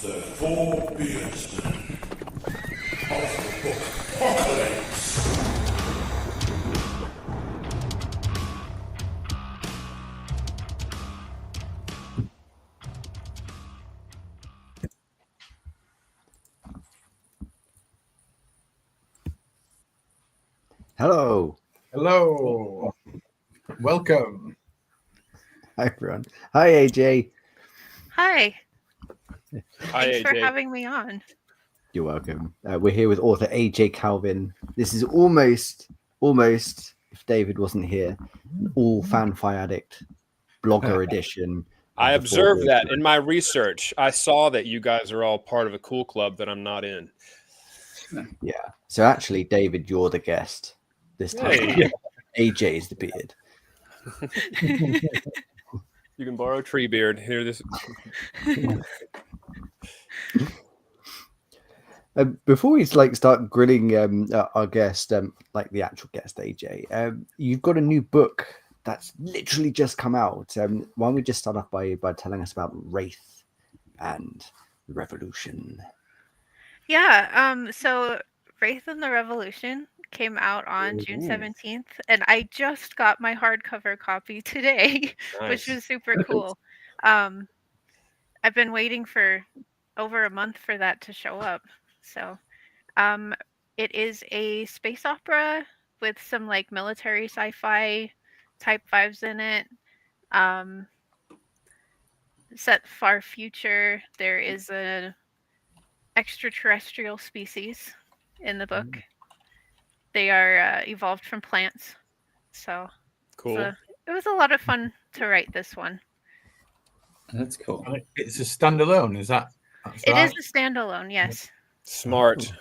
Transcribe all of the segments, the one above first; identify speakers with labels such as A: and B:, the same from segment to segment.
A: The four Beardsmen of the Bookpocalypse.
B: Hello.
C: Hello. Welcome.
B: Hi, everyone. Hi, AJ.
D: Hi.
E: Hi,
D: Thanks for
E: AJ.
D: having me on.
B: You're welcome. We're here with author AJ Calvin. This is almost, if David wasn't here, an all Fanfi Addict blogger edition.
E: I
B: of the Four
E: observed that
B: Beardsmen.
E: in my research. I saw that you guys are all part of a cool club that I'm not in.
B: Yeah. So actually, David, you're the guest this time.
E: Hey.
B: AJ is the beard.
E: You can borrow Treebeard. Here, this.
B: Before we start grilling our guest, like the actual guest, AJ, you've got a new book that's literally just come out. Why don't we just start off by telling us about Wraith and the Revolution?
D: Yeah, so Wraith and the Revolution came out on June 17th, and I just got my hardcover copy today, which
E: Nice.
D: was super cool. I've been waiting for over a month for that to show up. So, it is a space opera with some like military sci-fi type vibes in it. Set far future. There is a extraterrestrial species in the book. They are evolved from plants. So
E: Cool.
D: it was a lot of fun to write this one.
F: That's cool.
C: It's a standalone, is that?
D: It is a standalone, yes,
E: Smart.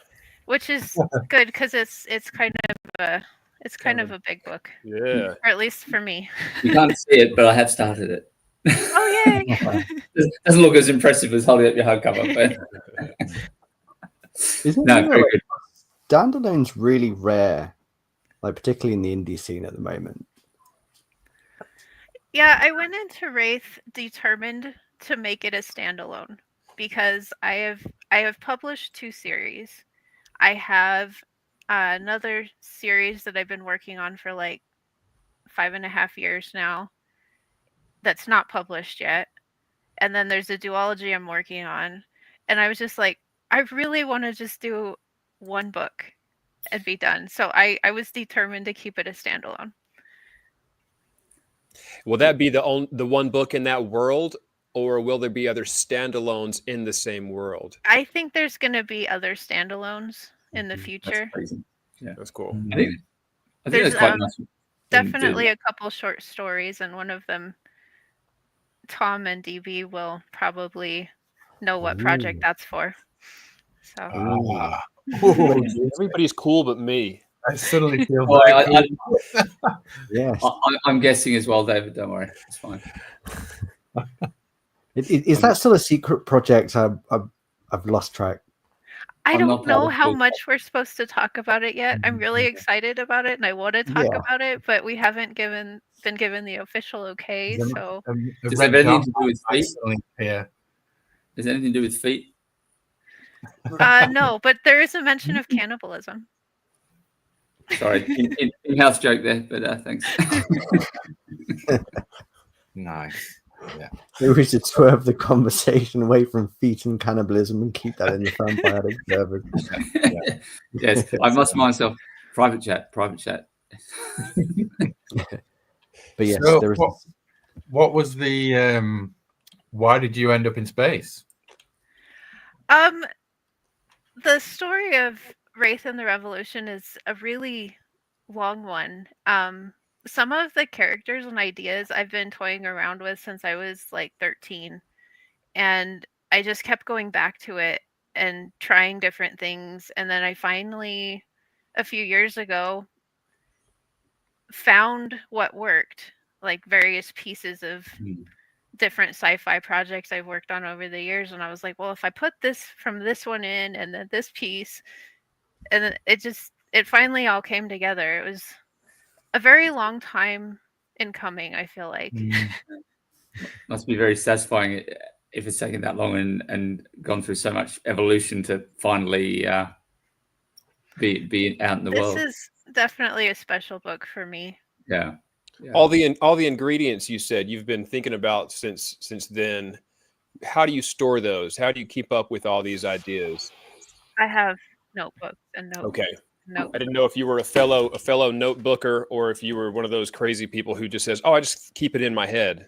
D: which is good because it's kind of a big book,
E: Yeah.
D: or at least for me.
F: You can't see it, but I have started it.
D: Oh yay!
F: Doesn't look as impressive as holding up your hardcover, but
B: Isn't
F: no,
B: it,
F: very
B: like,
F: good.
B: standalone's really rare, like particularly in the indie scene at the moment?
D: Yeah, I went into Wraith determined to make it a standalone because I have published 2 series. I have another series that I've been working on for like 5.5 years now that's not published yet. And then there's a duology I'm working on. And I was just like, I really want to just do one book and be done. So I was determined to keep it a standalone.
E: Will that be the one book in that world, or will there be other standalones in the same world?
D: I think there's going to be other standalones in the future.
F: That's crazy. Yeah,
E: That's cool.
F: I think
D: There's,
F: that's quite nice.
D: Definitely a couple short stories, and one of them, Tom and DB will probably know what project that's for. So
E: Everybody's cool but me.
C: I suddenly feel
F: Well,
C: very cool.
B: Yes.
F: I'm guessing as well, David. Don't worry, it's fine.
B: Is that still a secret project? I've lost track.
D: I
F: I'm
D: don't
F: not
D: know
F: part of
D: how
F: it.
D: much we're supposed to talk about it yet. I'm really excited about it, and I want to talk
B: Yeah.
D: about it, but we haven't been given the official okay. So
C: A
F: Does
C: red
F: it have anything to
C: carpet
F: do with
C: might
F: feet?
C: suddenly appear.
F: Does it anything to do with feet?
D: no, but there is a mention of cannibalism.
F: Sorry, in-house joke there, but thanks.
C: Nice. Yeah.
B: Maybe we should swerve the conversation away from feet and cannibalism and keep that in the Fanfi server.
F: Yes, I must myself. Private chat.
B: But yes,
C: So
B: there is.
C: what was the why did you end up in space?
D: The story of Wraith and the Revolution is a really long one. Some of the characters and ideas I've been toying around with since I was like 13, and I just kept going back to it and trying different things, and then I finally, a few years ago, found what worked, like various pieces of different sci-fi projects I've worked on over the years, and I was like, well, if I put this from this one in and then this piece, and then it finally all came together. It was a very long time in coming, I feel like.
F: Must be very satisfying if it's taken that long and gone through so much evolution to finally be out in the world.
D: This is definitely a special book for me.
F: Yeah.
E: All the ingredients you said you've been thinking about since then. How do you store those? How do you keep up with all these ideas?
D: I have notebooks and notes.
E: Okay.
D: Notes.
E: I didn't know if you were a fellow notebooker or if you were one of those crazy people who just says, "Oh, I just keep it in my head."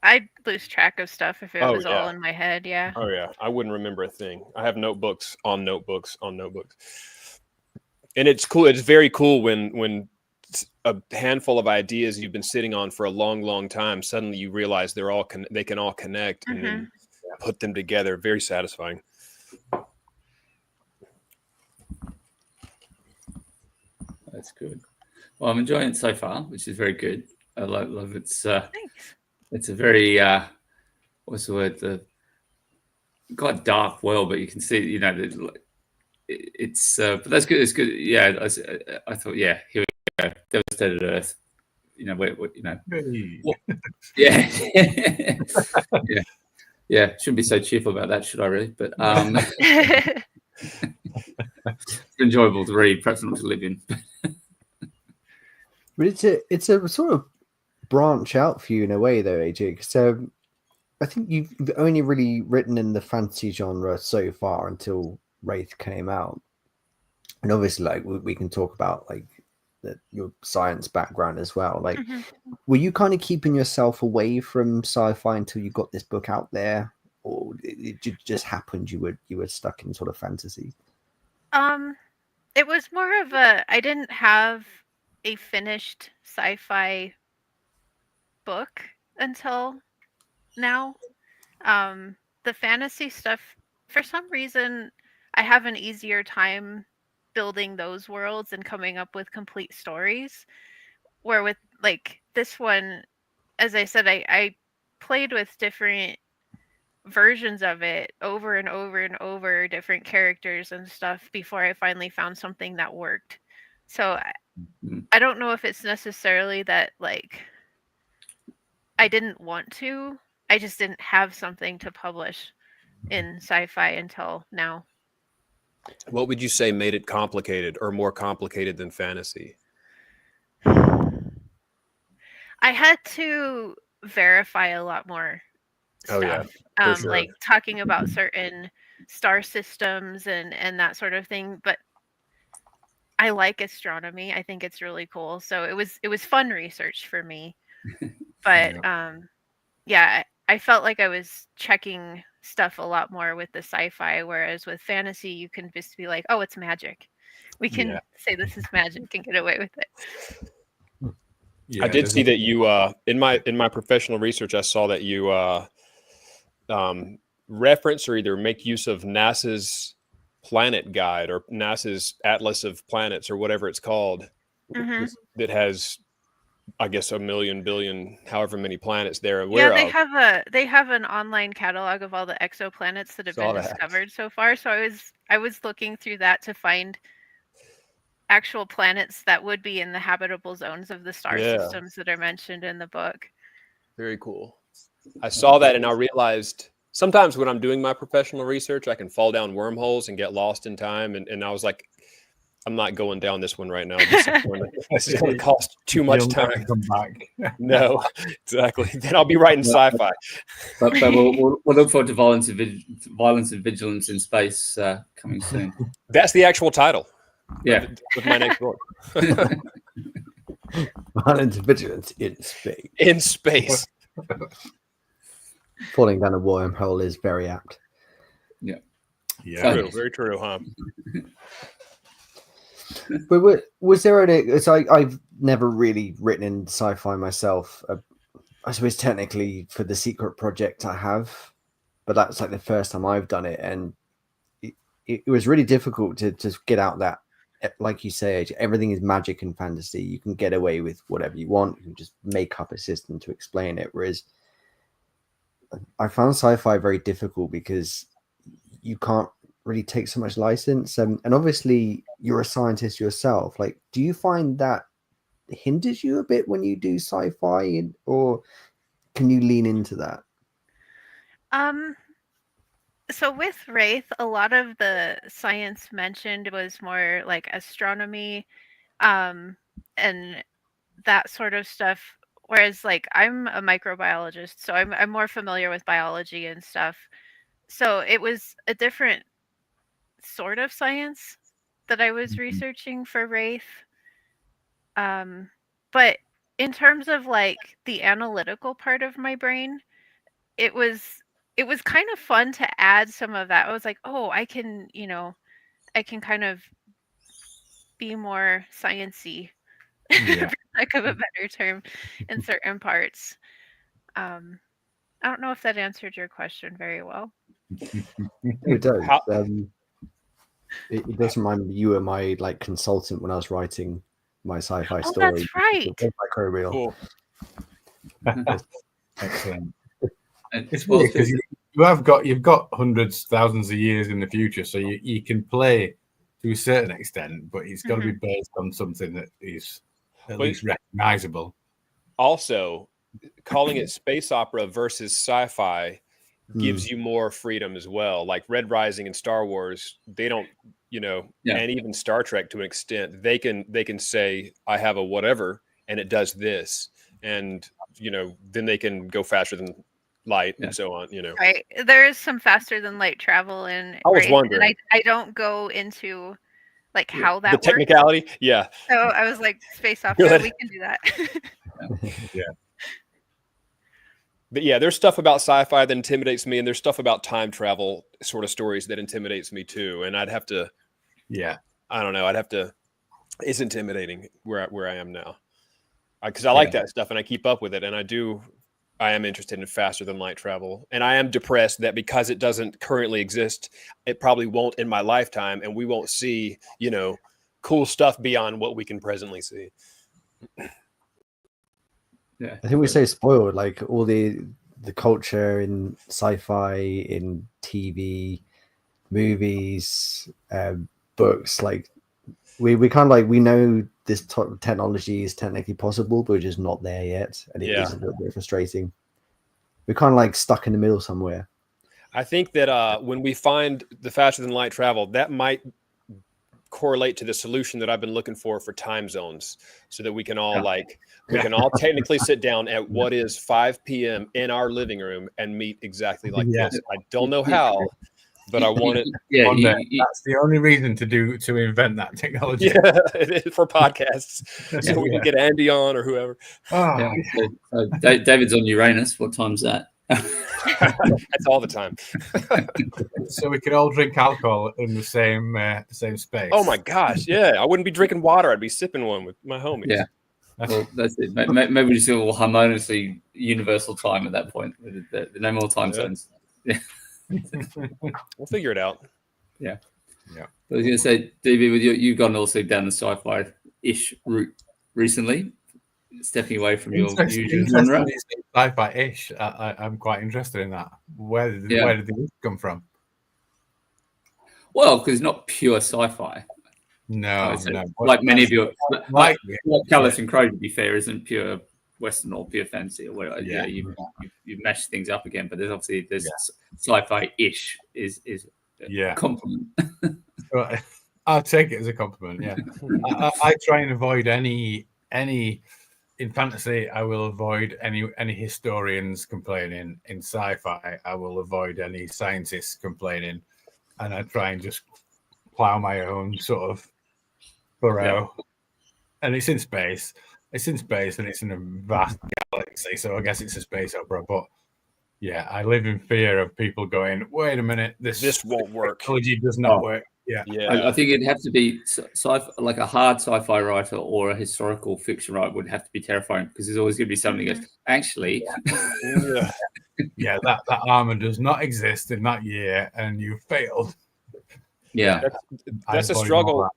D: I'd lose track of stuff if it
E: Oh,
D: was all
E: yeah.
D: in my head. Yeah.
E: Oh yeah, I wouldn't remember a thing. I have notebooks on notebooks on notebooks, and it's cool. It's very cool when a handful of ideas you've been sitting on for a long time, suddenly you realize they can all connect and then put them together. Very satisfying.
F: That's good. Well, I'm enjoying it so far, which is very good. I love it's
D: Thanks.
F: it's a very what's the word, quite dark world, but you can see, you know, it's but that's good. It's good. Yeah, I thought, yeah, here we go, devastated Earth. You know, you know, yeah, yeah. Shouldn't be so cheerful about that, should I? Really, but it's enjoyable to read, perhaps not to live in.
B: But it's a sort of branch out for you in a way, though, AJ. Because I think you've only really written in the fantasy genre so far until Wraith came out, and obviously, like we can talk about like your science background as well. Like, were you kind of keeping yourself away from sci-fi until you got this book out there, or it just happened you were stuck in sort of fantasy?
D: It was more of I didn't have a finished sci-fi book until now. The fantasy stuff, for some reason, I have an easier time building those worlds and coming up with complete stories. Where with like this one, as I said, I played with different versions of it over and over and over, different characters and stuff before I finally found something that worked. So I don't know if it's necessarily that like I didn't want to. I just didn't have something to publish in sci-fi until now.
E: What would you say made it complicated or more complicated than fantasy?
D: I had to verify a lot more stuff.
E: Oh, yeah, for sure.
D: Like talking about certain star systems and that sort of thing. But I like astronomy. I think it's really cool. So it was fun research for me. But yeah, I felt like I was checking stuff a lot more with the sci-fi, whereas with fantasy, you can just be like, oh, it's magic. We can say this is magic and get away with it.
E: Yeah, I did see that you in my professional research, I saw that you reference or either make use of NASA's planet guide or NASA's Atlas of Planets or whatever it's called, that has, I guess, 1 million, billion, however many planets they're aware of.
D: They have an online catalog of all the exoplanets that have been discovered so far. So I was looking through that to find actual planets that would be in the habitable zones of the star systems that are mentioned in the book.
E: Very cool. I saw that and I realized sometimes when I'm doing my professional research, I can fall down wormholes and get lost in time. And I was like, I'm not going down this one right now. This is going to cost too much time.
C: Come back.
E: No, exactly. Then I'll be writing sci-fi.
F: But we'll look forward to violence and vigilance in space coming soon.
E: That's the actual title.
F: Yeah,
E: with my next book.
B: Violence and vigilance in space.
E: In space.
B: Falling down a wormhole is very apt.
F: Yeah.
E: True, very true, huh?
B: But was there any? So I've never really written in sci-fi myself. I suppose technically for the secret project I have, but that's like the first time I've done it, and it was really difficult to get out that, like you say, everything is magic and fantasy. You can get away with whatever you want. You can just make up a system to explain it. Whereas I found sci-fi very difficult because you can't really take so much license. And obviously you're a scientist yourself. Like, do you find that hinders you a bit when you do sci-fi, or can you lean into that?
D: So with Wraith, a lot of the science mentioned was more like astronomy, and that sort of stuff. Whereas like I'm a microbiologist, so I'm more familiar with biology and stuff. So it was a different sort of science that I was researching for Wraith. But in terms of like the analytical part of my brain, it was it was kind of fun to add some of that. I was like, oh, I can, I can kind of be more sciency,
C: Yeah.
D: for lack of a better term, in certain parts. Um, I don't know if that answered your question very well.
B: It does.
E: How-
B: It does remind me, you were my like consultant when I was writing my sci-fi
D: Oh,
B: story.
D: that's right.
B: Microbial.
E: Cool.
C: Excellent.
F: And
C: It's
F: well,
C: weird because you've got hundreds, thousands of years in the future, so you can play to a certain extent, but it's got to be based on something that is at least recognizable.
E: Also, calling it space opera versus sci-fi gives you more freedom as well. Like Red Rising and Star Wars, they don't, and even Star Trek to an extent, they can say, I have a whatever and it does this, and then they can go faster than light and so on.
D: Right. There is some faster than light travel in
E: I was
D: Wraith,
E: wondering.
D: and I don't go into like how that
E: The technicality,
D: works.
E: yeah.
D: So I was like, space opera, we can do that.
C: Yeah.
E: But yeah, there's stuff about sci-fi that intimidates me, and there's stuff about time travel sort of stories that intimidates me too. And I'd have to, I don't know, it's intimidating where I am now, because I like that stuff and I keep up with it, and I am interested in faster than light travel, and I am depressed that because it doesn't currently exist, it probably won't in my lifetime, and we won't see, cool stuff beyond what we can presently see.
F: Yeah,
B: I think we're so spoiled. Like all the culture in sci-fi, in TV, movies, books. Like we kind of like we know this technology is technically possible, but we're just not there yet, and it is a little bit frustrating. We're kind of like stuck in the middle somewhere.
E: I think that when we find the faster than light travel, that might correlate to the solution that I've been looking for time zones, so that we can all technically sit down at what is 5 p.m. in our living room and meet exactly like this. I don't know how, but I want it.
C: That's the only reason to invent that technology.
E: Yeah, it is for podcasts, so we can get Andy on or whoever.
F: So David's on Uranus. What time's that?
E: That's all the time.
C: So we could all drink alcohol in the same space.
E: Oh my gosh, yeah! I wouldn't be drinking water; I'd be sipping one with my homies.
F: Yeah, well, that's it. Maybe we just all harmoniously universal time at that point. No more time zones. Yeah,
E: we'll figure it out.
F: Yeah. I was going to say, DB, with you've gone also down the sci-fi-ish route recently, stepping away from your usual genre.
C: Sci-fi-ish. I'm quite interested in that. Where did the come from?
F: Well, because it's not pure sci-fi.
C: No.
F: Like many of your, like Callus and Crow, to be fair, isn't pure Western or pure fantasy or whatever. Yeah, you've meshed things up again, but there's sci-fi-ish is a compliment.
C: I'll take it as a compliment. Yeah, I try and avoid any in fantasy. I will avoid any historians complaining. In sci-fi, I will avoid any scientists complaining, and I try and just plow my own sort of furrow. And it's in space. It's in space, and it's in a vast galaxy. So I guess it's a space opera, but. Yeah, I live in fear of people going, wait a minute, this
E: won't work.
C: Technology does not work. Yeah.
F: I think it'd have to be like a hard sci-fi writer or a historical fiction writer would have to be terrifying, because there's always going to be somebody that goes, actually.
C: That armor does not exist in that year and you failed.
F: Yeah.
E: That's a struggle.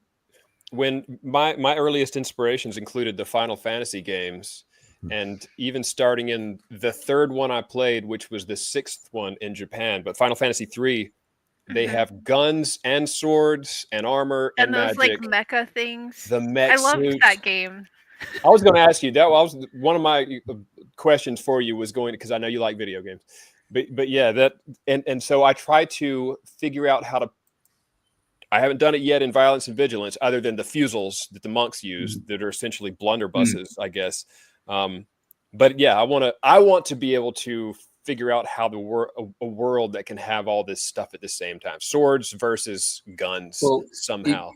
E: When my earliest inspirations included the Final Fantasy games. And even starting in the third one I played, which was the sixth one in Japan, but Final Fantasy III, they have guns and swords and armor and
D: those
E: magic.
D: Like mecha things.
E: The mech
D: I loved
E: suits.
D: that game.
E: I was going to ask you that. Was one of my questions for you was going, because I know you like video games. but yeah, that and so I try to figure out how to. I haven't done it yet in Violence and Vigilance, other than the fusils that the monks use, that are essentially blunderbusses, I guess. But yeah, I want to be able to figure out how a world that can have all this stuff at the same time, swords versus guns, somehow.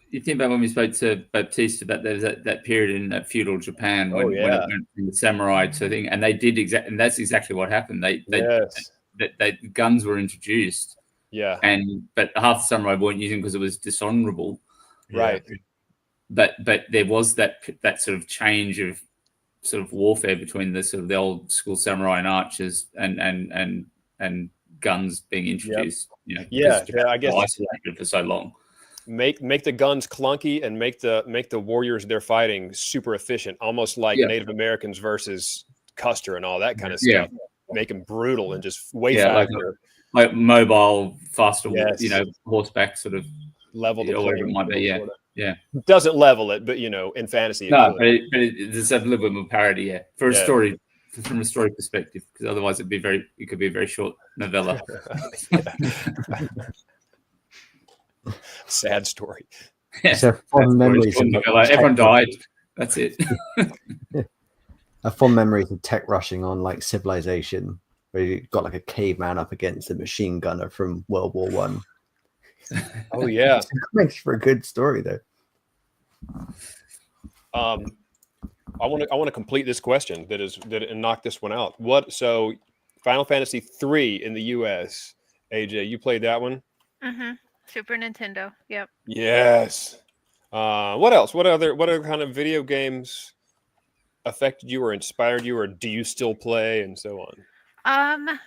F: You think about when we spoke to Baptiste about there's that period in feudal Japan when it went from the samurai to thing, and they did and that's exactly what happened. They guns were introduced, but half the samurai weren't using because it was dishonorable,
E: right?
F: But there was that sort of change of sort of warfare between the sort of the old school samurai and archers and guns being introduced. You know,
E: I guess
F: isolated for so long.
E: Make the guns clunky and make the warriors they're fighting super efficient, almost like Native Americans versus Custer and all that kind of stuff. Make them brutal and just way faster,
F: like mobile, faster. You know, horseback sort of
E: level the
F: whatever it might be. Yeah.
E: Doesn't level it, but you know, in fantasy,
F: but there's a little bit more parody, for a story, from a story perspective, because otherwise it could be a very short novella.
E: Sad story.
B: So fond memories.
F: Everyone died. That's it.
B: A fond memories of tech rushing on like Civilization, where you got like a caveman up against a machine gunner from World War One.
E: Oh yeah,
B: makes for a good story though.
E: I want to complete this question and knock this one out. So Final Fantasy 3 in the US, AJ, you played that one?
D: Mm-hmm. Super Nintendo. Yep.
E: Yes. What else? What other kind of video games affected you or inspired you, or do you still play and so on?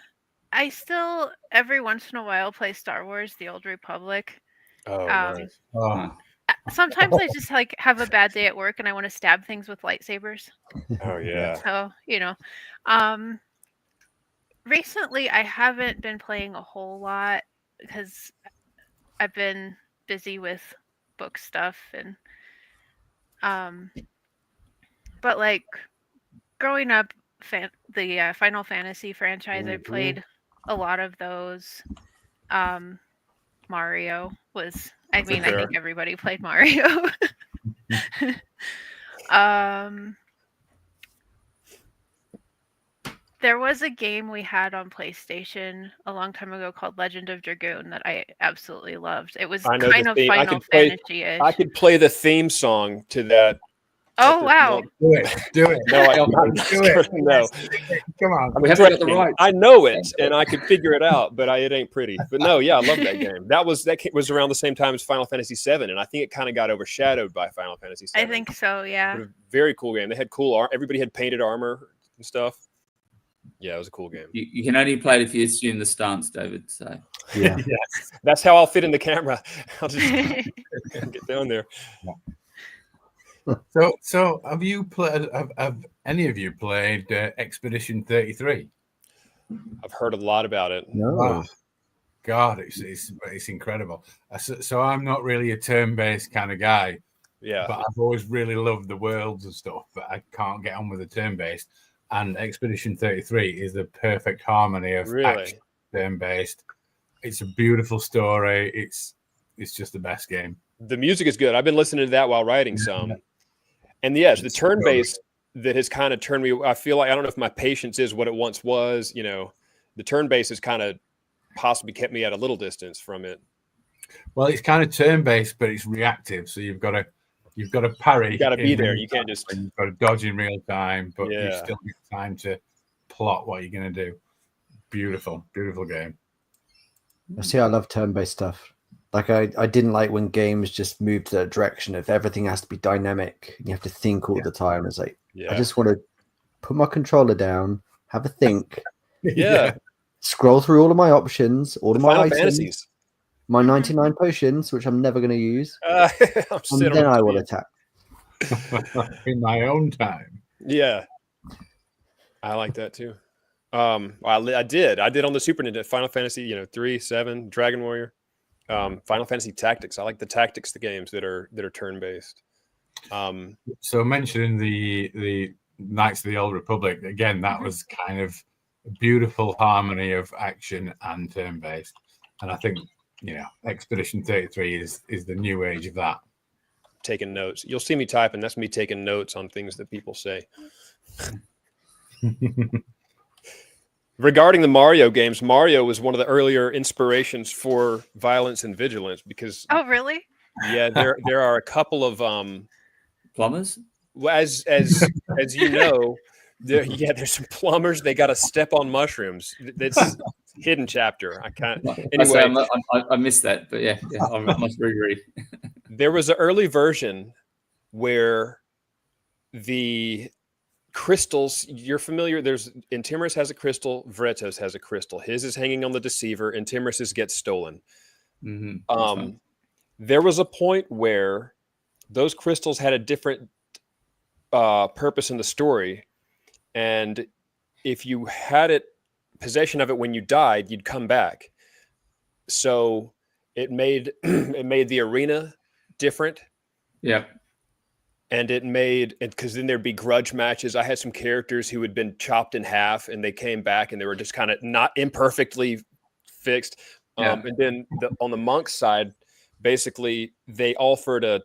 D: I still every once in a while play Star Wars: The Old Republic.
E: Oh, nice.
D: Sometimes I just like have a bad day at work and I want to stab things with lightsabers.
E: Oh yeah.
D: So, you know, recently I haven't been playing a whole lot because I've been busy with book stuff and but like growing up, the Final Fantasy franchise, I played a lot of those. Mario was, I mean, I think everybody played Mario. There was a game we had on PlayStation a long time ago called Legend of Dragoon that I absolutely loved. It was kind of Final Fantasy-ish.
E: I could play the theme song to that.
D: Oh wow!
C: Do it.
E: No, do it. No,
C: come on.
F: We have to get the right.
E: I know it, and I could figure it out, but it ain't pretty. But no, yeah, I love that game. That was around the same time as Final Fantasy VII, and I think it kind of got overshadowed by Final Fantasy VII.
D: I think so. Yeah.
E: Very cool game. They had cool everybody had painted armor and stuff. Yeah, it was a cool game.
F: You can only play it if you assume the stance, David. So
B: yeah,
E: that's how I'll fit in the camera. I'll just get down there.
C: Yeah. So have you played? Have any of you played Expedition 33?
E: I've heard a lot about it.
B: No.
C: Oh, God, it's incredible. So I'm not really a turn-based kind of guy.
E: Yeah,
C: but I've always really loved the worlds and stuff, but I can't get on with the turn-based. And Expedition 33 is the perfect harmony of action, turn-based. It's a beautiful story. It's just the best game.
E: The music is good. I've been listening to that while writing some. And yes, the turn-based that has kind of turned me. I feel like I don't know if my patience is what it once was. You know, the turn-based has kind of possibly kept me at a little distance from it.
C: Well, it's kind of turn-based, but it's reactive. So you've got to parry.
E: You got to be there. You can't just.
C: You've got to dodge in real time, but you still get time to plot what you're going to do. Beautiful, beautiful game.
B: See, I love turn-based stuff. Like I didn't like when games just moved to that direction. If everything has to be dynamic, and you have to think all the time. It's like I just want to put my controller down, have a think, scroll through all of my options, all of my items,
E: Fantasies.
B: My 99 potions, which I'm never going to use, and then I will attack
C: in my own time.
E: Yeah, I like that too. I did on the Super Nintendo, Final Fantasy, 3, 7, Dragon Warrior. Final Fantasy Tactics. I like the tactics, the games that are turn based.
C: So mentioning the Knights of the Old Republic again, that was kind of beautiful harmony of action and turn-based. And I think, Expedition 33 is the new age of that.
E: Taking notes. You'll see me typing. That's me taking notes on things that people say. Regarding the Mario games, Mario was one of the earlier inspirations for Violence and Vigilance because
D: Oh, really?
E: yeah, there are a couple of
F: Plumbers?
E: as you know, there's some plumbers. They got to step on mushrooms. That's hidden chapter. I can't. Anyway,
F: I missed that, but yeah, I must reread.
E: There was an early version where the crystals, you're familiar. There's Intimorous has a crystal, Vretos has a crystal. His is hanging on the Deceiver, and Timorous's gets stolen.
F: Mm-hmm.
E: There was a point where those crystals had a different purpose in the story, and if you had possession of it when you died, you'd come back. So it made the arena different.
F: Yeah.
E: And because then there'd be grudge matches. I had some characters who had been chopped in half and they came back and they were just kind of not imperfectly fixed. And then on the monk side, basically they offered a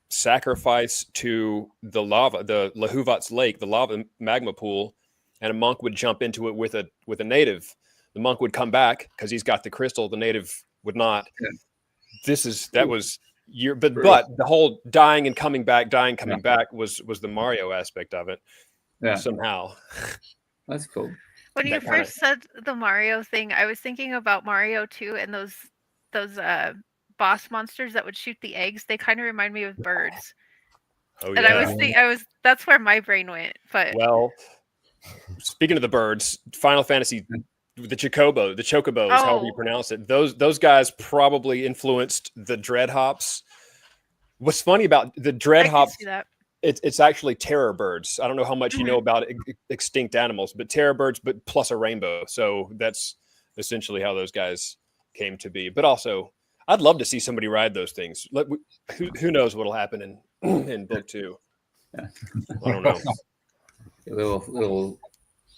E: sacrifice to the lava, the Lahuvat's lake, the lava magma pool, and a monk would jump into it with a native. The monk would come back because he's got the crystal. The native would not. Yeah. But the whole dying and coming back was the Mario aspect of it. Yeah. Somehow.
F: That's cool.
D: When you first said the Mario thing, I was thinking about Mario 2 and those boss monsters that would shoot the eggs. They kind of remind me of birds.
E: Oh,
D: and yeah. That's where my brain went. But
E: well, speaking of the birds, Final Fantasy, the chocobos, however you pronounce it, those guys probably influenced the dread hops. What's funny about the dread hops, it's actually terror birds. I don't know how much you know about extinct animals, but terror birds, but plus a rainbow. So that's essentially how those guys came to be. But also, I'd love to see somebody ride those things. Who knows what'll happen in book 2? Yeah. I don't know.
F: A little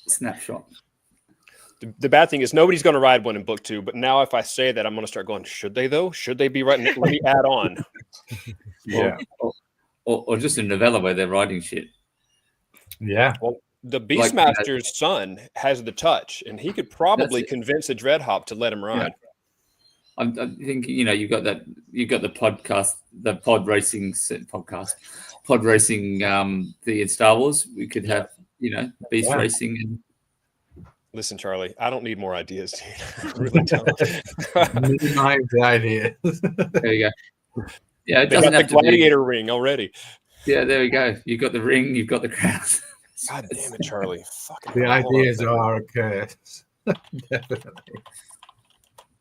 F: snapshot.
E: The bad thing is nobody's going to ride one in book 2. But now if I say that, I'm going to start going, should they though? Should they be riding? Let me add on.
C: Yeah.
F: Or just a novella where they're riding shit.
C: Yeah.
E: Well, the Beastmaster's son has the touch, and he could probably convince a Dreadhop to let him ride.
F: Yeah. I think you've got the podcast, the pod racing the Star Wars. We could have beast racing and.
E: Listen, Charlie, I don't need more ideas, dude. I really don't.
C: Minimize the ideas.
F: There you go. Yeah, it
E: they
F: doesn't
E: got
F: have
E: the gladiator ring already.
F: Yeah, there we go. You've got the ring, you've got the crowd.
E: God damn it, Charlie.
C: The ideas are a curse. Definitely.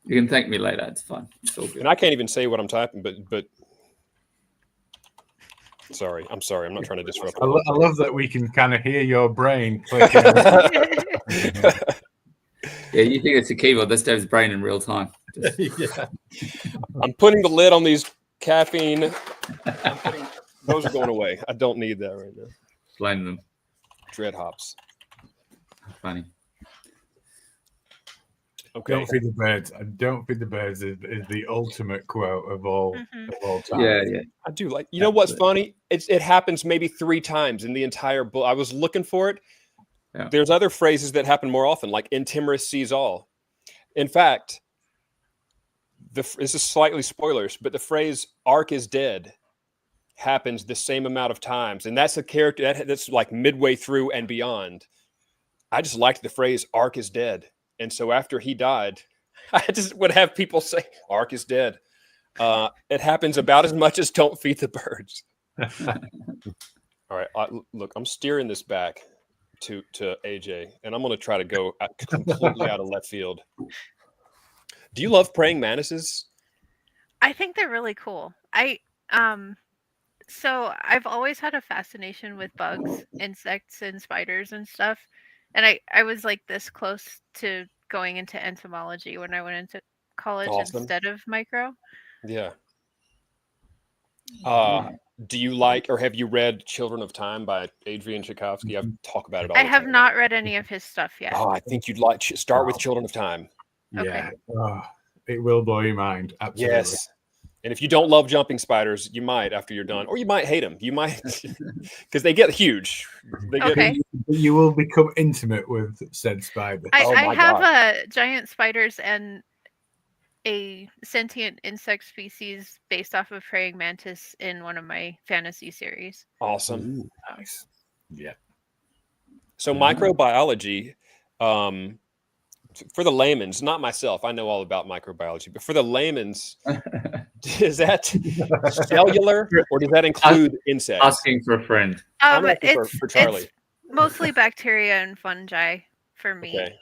F: You can thank me later. It's fine. It's all good.
E: And I can't even say what I'm typing, but sorry. I'm sorry. I'm not trying to disrupt.
C: I love that we can kind of hear your brain clicking.
F: Yeah, you think it's a keyboard. That's Dave's brain in real time.
C: Yeah.
E: I'm putting the lid on these caffeine. Those are going away. I don't need that right now.
F: Blame them.
E: Dread hops.
F: Funny.
E: Okay.
C: Don't feed the birds. Don't feed the birds is the ultimate quote of all time.
F: Yeah.
E: I do like. You know what's funny? It happens maybe 3 times in the entire book. I was looking for it. Yeah. There's other phrases that happen more often, like "Intimorous sees all." In fact, this is slightly spoilers, but the phrase "Ark is dead" happens the same amount of times, and that's a character that's like midway through and beyond. I just liked the phrase "Ark is dead." And so after he died, I just would have people say, "Ark is dead." It happens about as much as "Don't feed the birds." All right. Look, I'm steering this back to AJ, and I'm going to try to go completely out of left field. Do you love praying mantises?
D: I think they're really cool. So I've always had a fascination with bugs, insects, and spiders and stuff. And I was like this close to going into entomology when I went into college instead of micro.
E: Yeah. Do you like or have you read Children of Time by Adrian Tchaikovsky? I've talked about it all
D: I
E: the
D: have
E: time.
D: not read any of his stuff yet.
E: Oh, I think you'd like start with Children of Time.
C: Yeah. Oh, it will blow your mind. Absolutely.
E: Yes. And if you don't love jumping spiders, you might after you're done, or you might hate them. You might, because they get huge. They get,
D: Okay.
C: You will become intimate with said spider.
E: Oh
D: I
E: my
D: have giant spiders and a sentient insect species based off of praying mantis in one of my fantasy series.
E: Awesome.
C: Nice. Yeah.
E: So microbiology, for the layman's, not myself, I know all about microbiology, but for the layman's, is that cellular or does that include insects?
F: Asking for a friend.
E: I'm asking for Charlie.
D: It's mostly bacteria and fungi for me.
E: Okay.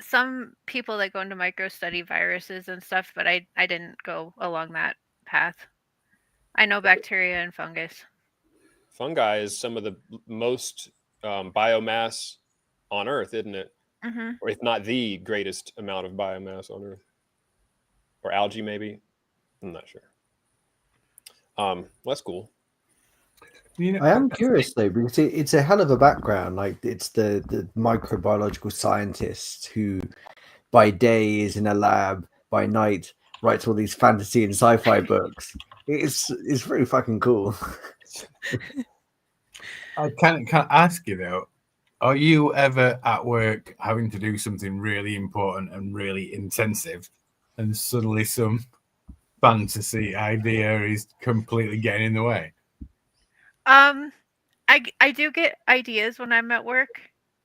D: Some people that go into micro study viruses and stuff, but I didn't go along that path. I know bacteria and fungus.
E: Fungi is some of the most biomass on Earth, isn't it?
D: Mm-hmm.
E: Or if not the greatest amount of biomass on Earth. Or algae, maybe. I'm not sure. That's cool.
C: You know,
B: I am curious though, because it's a hell of a background. Like it's the microbiological scientist who, by day, is in a lab, by night writes all these fantasy and sci-fi books. It's pretty fucking cool.
C: I can't ask you though. Are you ever at work having to do something really important and really intensive, and suddenly some fantasy idea is completely getting in the way?
D: I do get ideas when I'm at work.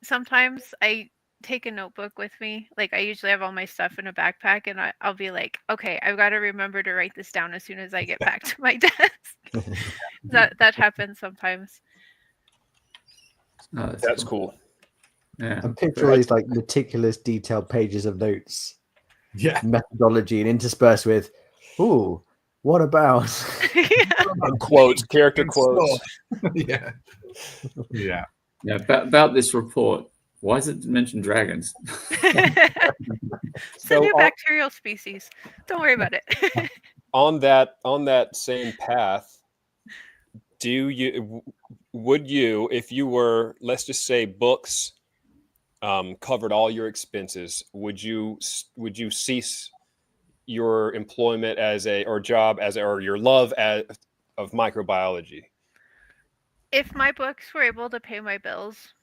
D: Sometimes I take a notebook with me. Like I usually have all my stuff in a backpack, and I'll be like, okay, I've got to remember to write this down as soon as I get back to my desk. that happens sometimes.
F: Oh,
E: That's cool.
F: Yeah.
B: And picture all these like meticulous, detailed pages of notes,
C: Yeah.
B: methodology, and interspersed with, "Ooh, what about?"
E: Quotes, character quotes.
C: Yeah. Yeah.
F: Yeah. About this report, why does it mention dragons?
D: It's a new bacterial species. Don't worry about it.
E: On that same path, would you, if you were, let's just say, books covered all your expenses, would you cease your employment or your love of microbiology?
D: If my books were able to pay my bills,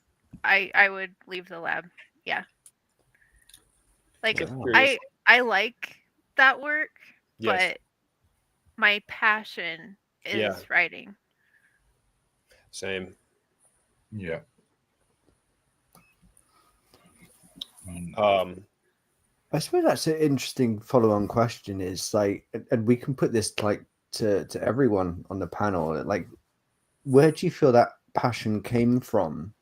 D: I would leave the lab. Yeah. Like I like that work,
E: Yes.
D: but my passion is writing.
E: Same.
C: Yeah.
B: I suppose that's an interesting follow-on question. Is like, and we can put this like to everyone on the panel. Like, where do you feel that passion came from,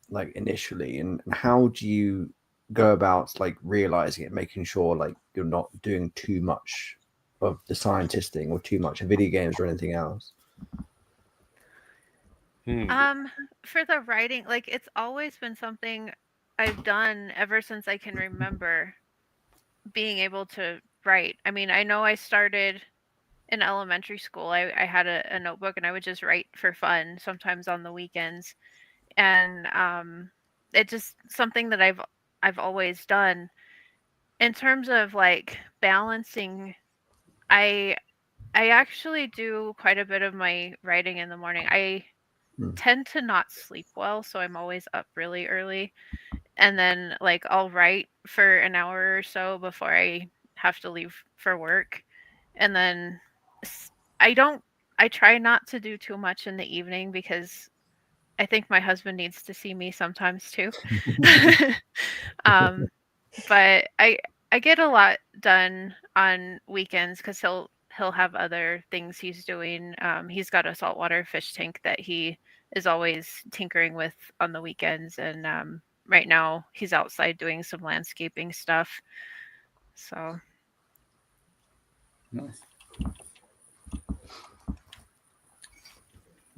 B: like initially, and how do you go about like realizing it, making sure like you're not doing too much of the scientist thing or too much of video games or anything else?
D: For the writing, like it's always been something I've done ever since I can remember being able to write. I mean, I know I started in elementary school. I had a notebook and I would just write for fun, sometimes on the weekends. And it's just something that I've always done. In terms of like balancing, I actually do quite a bit of my writing in the morning. I tend to not sleep well, so I'm always up really early. And then like I'll write for an hour or so before I have to leave for work. And then I try not to do too much in the evening because I think my husband needs to see me sometimes too. But I get a lot done on weekends because he'll have other things he's doing. He's got a saltwater fish tank that he is always tinkering with on the weekends, and right now he's outside doing some landscaping stuff. So
F: Nice.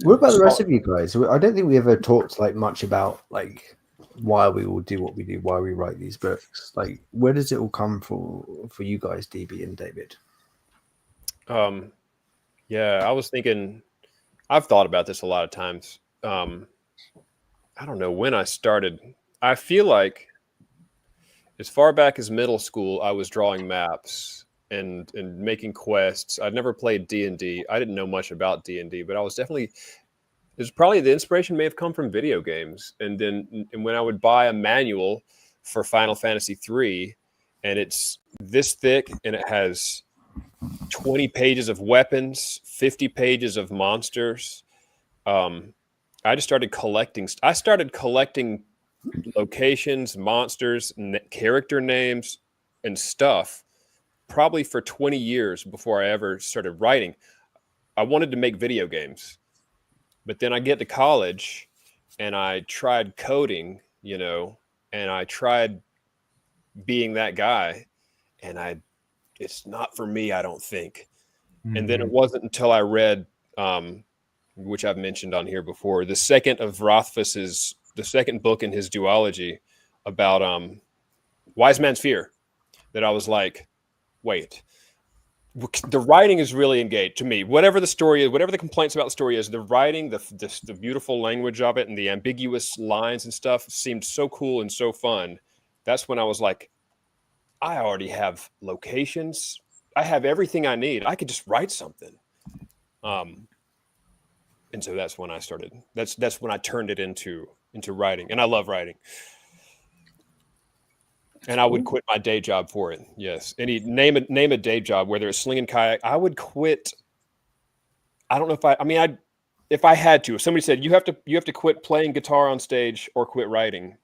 B: What about the rest of you guys? I don't think we ever talked like much about like why we all do what we do, why we write these books. Like, where does it all come for you guys, DB and David?
E: Yeah, I was thinking I've thought about this a lot of times. I don't know when I started. I feel like as far back as middle school, I was drawing maps and making quests. I'd never played D&D. I didn't know much about D&D, but I was definitely, there's probably the inspiration may have come from video games. And then when I would buy a manual for Final Fantasy III, and it's this thick and it has 20 pages of weapons, 50 pages of monsters. I just started collecting. I started collecting locations, monsters, character names, and stuff probably for 20 years before I ever started writing. I wanted to make video games, but then I get to college and I tried coding, you know, and I tried being that guy, and it's not for me, I don't think. Mm-hmm. And then it wasn't until I read, which I've mentioned on here before, the second of Rothfuss's, the second book in his duology about Wise Man's Fear, that I was like, wait, the writing is really engaged to me. Whatever the story is, whatever the complaints about the story is, the writing, the beautiful language of it, and the ambiguous lines and stuff seemed so cool and so fun. That's when I was like, I already have locations. I have everything I need. I could just write something. And so that's when I started. That's when I turned it into writing, and I love writing. And I would quit my day job for it. Yes, name a day job, whether it's slinging kayak, I would quit. I don't know if I had to. If somebody said you have to quit playing guitar on stage or quit writing,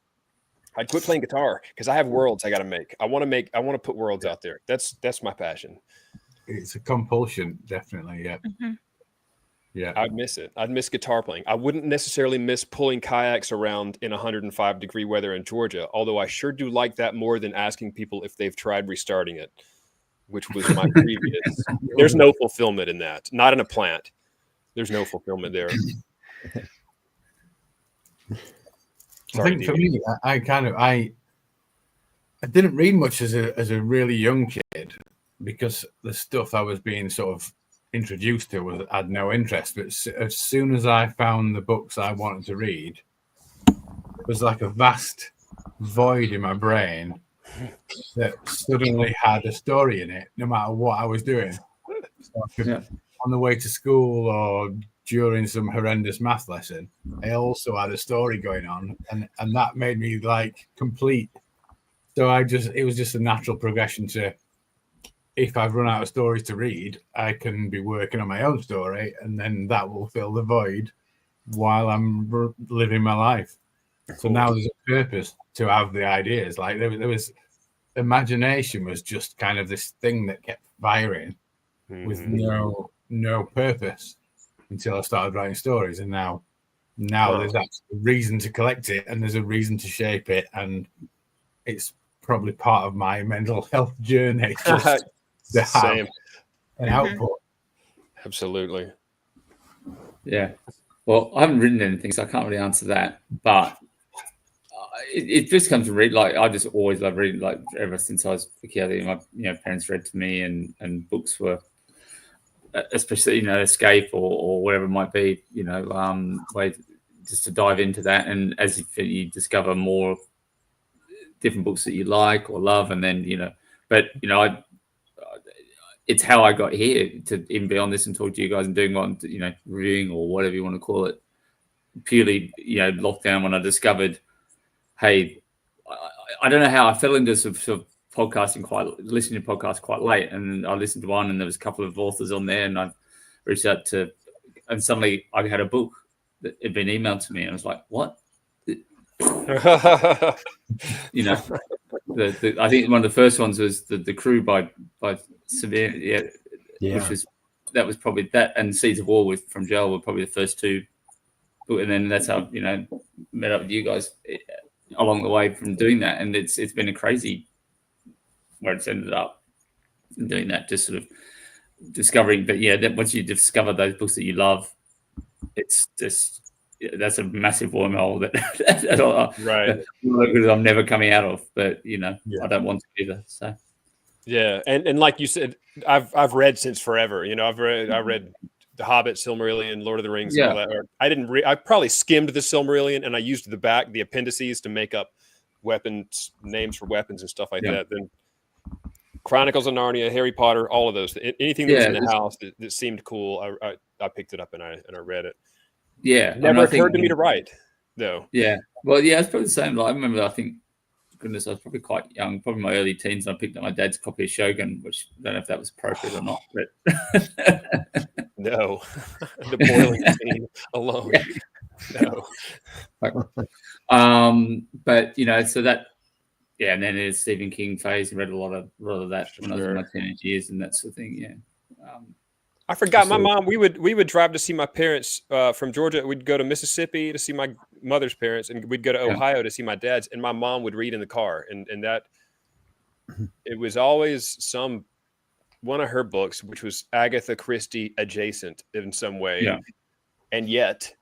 E: I'd quit playing guitar because I have worlds I got to make. I want to put worlds out there. That's my passion.
C: It's a compulsion, definitely. Yeah. Mm-hmm. Yeah.
E: I'd miss it. I'd miss guitar playing. I wouldn't necessarily miss pulling kayaks around in 105-degree weather in Georgia, although I sure do like that more than asking people if they've tried restarting it, which was my previous. There's no fulfillment in that. Not in a plant. There's no fulfillment there.
C: I think for me, I didn't read much as a really young kid because the stuff I was being sort of introduced to had no interest. But as soon as I found the books I wanted to read, it was like a vast void in my brain that suddenly had a story in it, no matter what I was doing. So I could, on the way to school or during some horrendous math lesson, I also had a story going on, and that made me like complete. So it was just a natural progression to, if I've run out of stories to read, I can be working on my own story, and then that will fill the void while I'm living my life. So now there's a purpose to have the ideas. Like there was imagination was just kind of this thing that kept firing with no purpose until I started writing stories, and now there's actually a reason to collect it, and there's a reason to shape it, and it's probably part of my mental health journey. Just to have an output.
E: Absolutely.
F: Yeah. Well, I haven't written anything, so I can't really answer that. But it just comes to read. Like I just always love reading. Like ever since I was a kid, my parents read to me, and books were, especially escape or whatever it might be. Way just to dive into that, and as you discover more different books that you like or love, and then it's how I got here to even be on this and talk to you guys and doing what I'm, reviewing or whatever you want to call it. Purely, lockdown, when I discovered, hey, I don't know how I fell into sort of listening to podcasts quite late, and I listened to one, and there was a couple of authors on there, and I reached out to, and suddenly I had a book that had been emailed to me, and I was like, what? I think one of the first ones was the Crew by Severe, which was probably that, and Seeds of War from Joel were probably the first two, and then that's how met up with you guys along the way from doing that, and it's been a crazy where it's ended up doing that, just sort of discovering. But that once you discover those books that you love, it's just. That's a massive wormhole that I'm never coming out of. But I don't want to either. So
E: and like you said, I've read since forever. I read The Hobbit, Silmarillion, Lord of the Rings,
F: Yeah.
E: and all that. I didn't. I probably skimmed the Silmarillion, and I used the appendices to make up weapons, names for weapons and stuff like that. Then Chronicles of Narnia, Harry Potter, all of those. Anything that was in the house that seemed cool, I picked it up and I read it.
F: Yeah,
E: It never occurred to me to write, though.
F: Yeah, well, yeah, it's probably the same. Like, I remember, I think, goodness, I was probably quite young, probably my early teens, and I picked up my dad's copy of Shogun, which I don't know if that was appropriate or not, but
E: No, the boiling scene alone. No.
F: But you know, so that, yeah, and then there's Stephen King phase. I read a lot of that when I was in my teenage years and that sort of thing. Yeah.
E: I forgot my mom. We would drive to see my parents from Georgia. We'd go to Mississippi to see my mother's parents, and we'd go to Ohio to see my dad's. And my mom would read in the car, and that it was always one of her books, which was Agatha Christie adjacent in some way.
F: Yeah.
E: And yet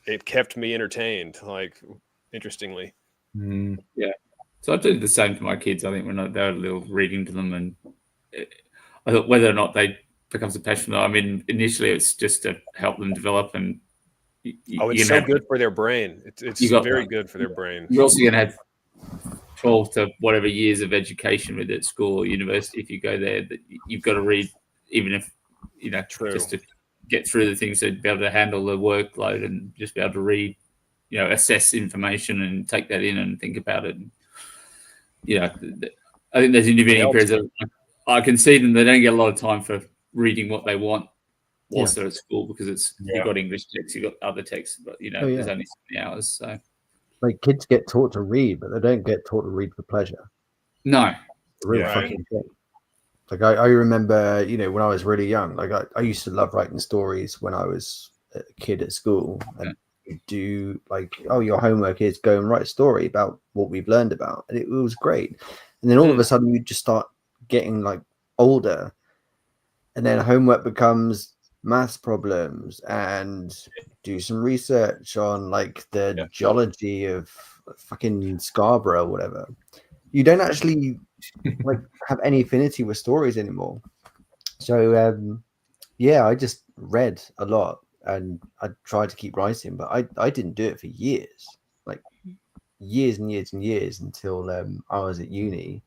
E: it kept me entertained, like, interestingly.
F: Yeah. So I do the same for my kids. I think when they were little, reading to them, and I thought whether or not they becomes a passion. I mean, initially it's just to help them develop, and
E: it's so good for their brain. It's very good for their brain.
F: You're also going to have 12 to whatever years of education with at school or university. If you go there, that you've got to read, even if just to get through the things, to be able to handle the workload and just be able to read, assess information and take that in and think about it. And, I think there's intervening periods that I can see them. They don't get a lot of time for reading what they want whilst they're at school, because you've got English texts, you've got other texts, but there's only so many hours. So,
B: like, kids get taught to read, but they don't get taught to read for pleasure.
F: No,
B: real fucking thing. Like, I remember, when I was really young, like I used to love writing stories when I was a kid at school, and do like, your homework is go and write a story about what we've learned about, and it was great. And then all of a sudden you just start getting like older, and then homework becomes maths problems and do some research on like the geology of fucking Scarborough or whatever. You don't actually like have any affinity with stories anymore. So I just read a lot, and I tried to keep writing, but I didn't do it for years, like years and years and years, until I was at uni,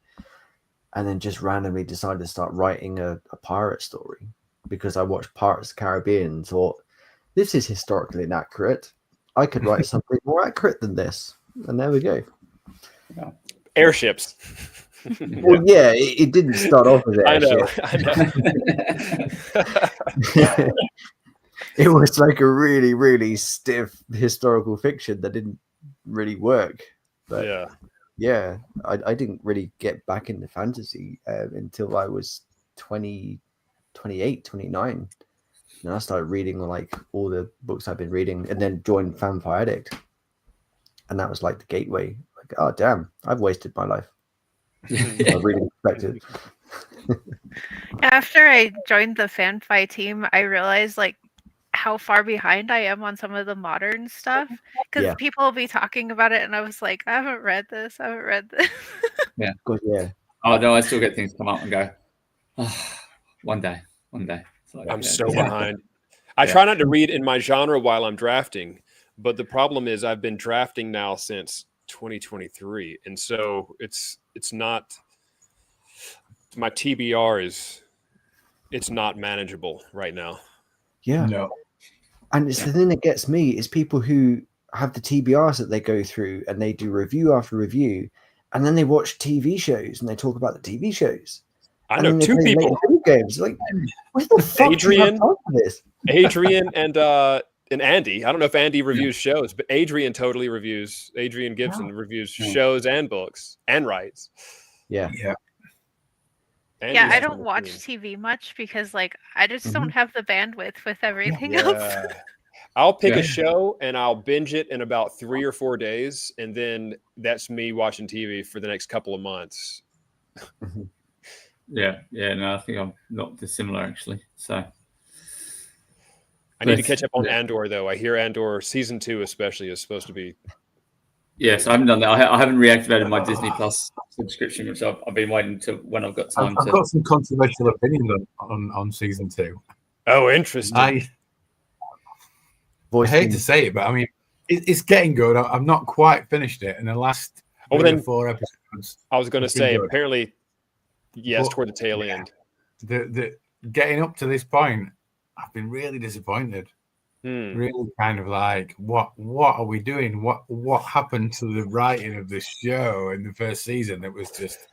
B: and then just randomly decided to start writing a pirate story, because I watched Pirates of the Caribbean and thought, this is historically inaccurate. I could write something more accurate than this. And there we go.
E: Yeah. Airships.
B: Well, yeah, it didn't start off as airships.
E: I know.
B: It was like a really, really stiff historical fiction that didn't really work. But yeah, I didn't really get back into fantasy until I was 28, 29. And I started reading like all the books I've been reading, and then joined Fanfi Addict. And that was like the gateway. Like, oh, damn, I've wasted my life. I really expected.
D: After I joined the Fanfi team, I realized like how far behind I am on some of the modern stuff, because people will be talking about it, and I was like, I haven't read this.
F: Yeah.
B: God, yeah.
F: Oh no, I still get things come up and go, one day. Like,
E: I'm so behind. I try not to read in my genre while I'm drafting, but the problem is I've been drafting now since 2023, and so it's not, my TBR it's not manageable right now.
B: Yeah.
C: No.
B: And it's the thing that gets me is people who have the TBRs that they go through, and they do review after review, and then they watch TV shows and they talk about the TV shows.
E: I know two people.
B: Games. Like, what the fuck?
E: Adrian,
B: this?
E: Adrian and Andy. I don't know if Andy reviews shows, but Adrian totally reviews. Adrian Gibson reviews shows and books and writes.
B: Yeah.
E: Andy's
D: I don't watch TV much, because like I just don't have the bandwidth with everything else.
E: I'll pick a show and I'll binge it in about 3 or 4 days, and then that's me watching TV for the next couple of months.
F: No, I think I'm not dissimilar actually. So
E: I need to catch up on Andor, though. I hear Andor season 2 especially is supposed to be.
F: Yes, I haven't done that. I haven't reactivated my Disney Plus subscription, which I've been waiting to when I've got time.
C: I've got some controversial opinion on season 2.
E: Oh, interesting.
C: I hate to say it, but I mean, it's getting good. I've not quite finished it, and the last
E: then
C: 4 episodes.
E: I was going to
C: it's been
E: say,
C: good.
E: apparently, yes,
C: But,
E: toward the tail
C: yeah.
E: end.
C: The getting up to this point, I've been really disappointed. Really kind of like, what are we doing? What happened to the writing of this show in the first season that was just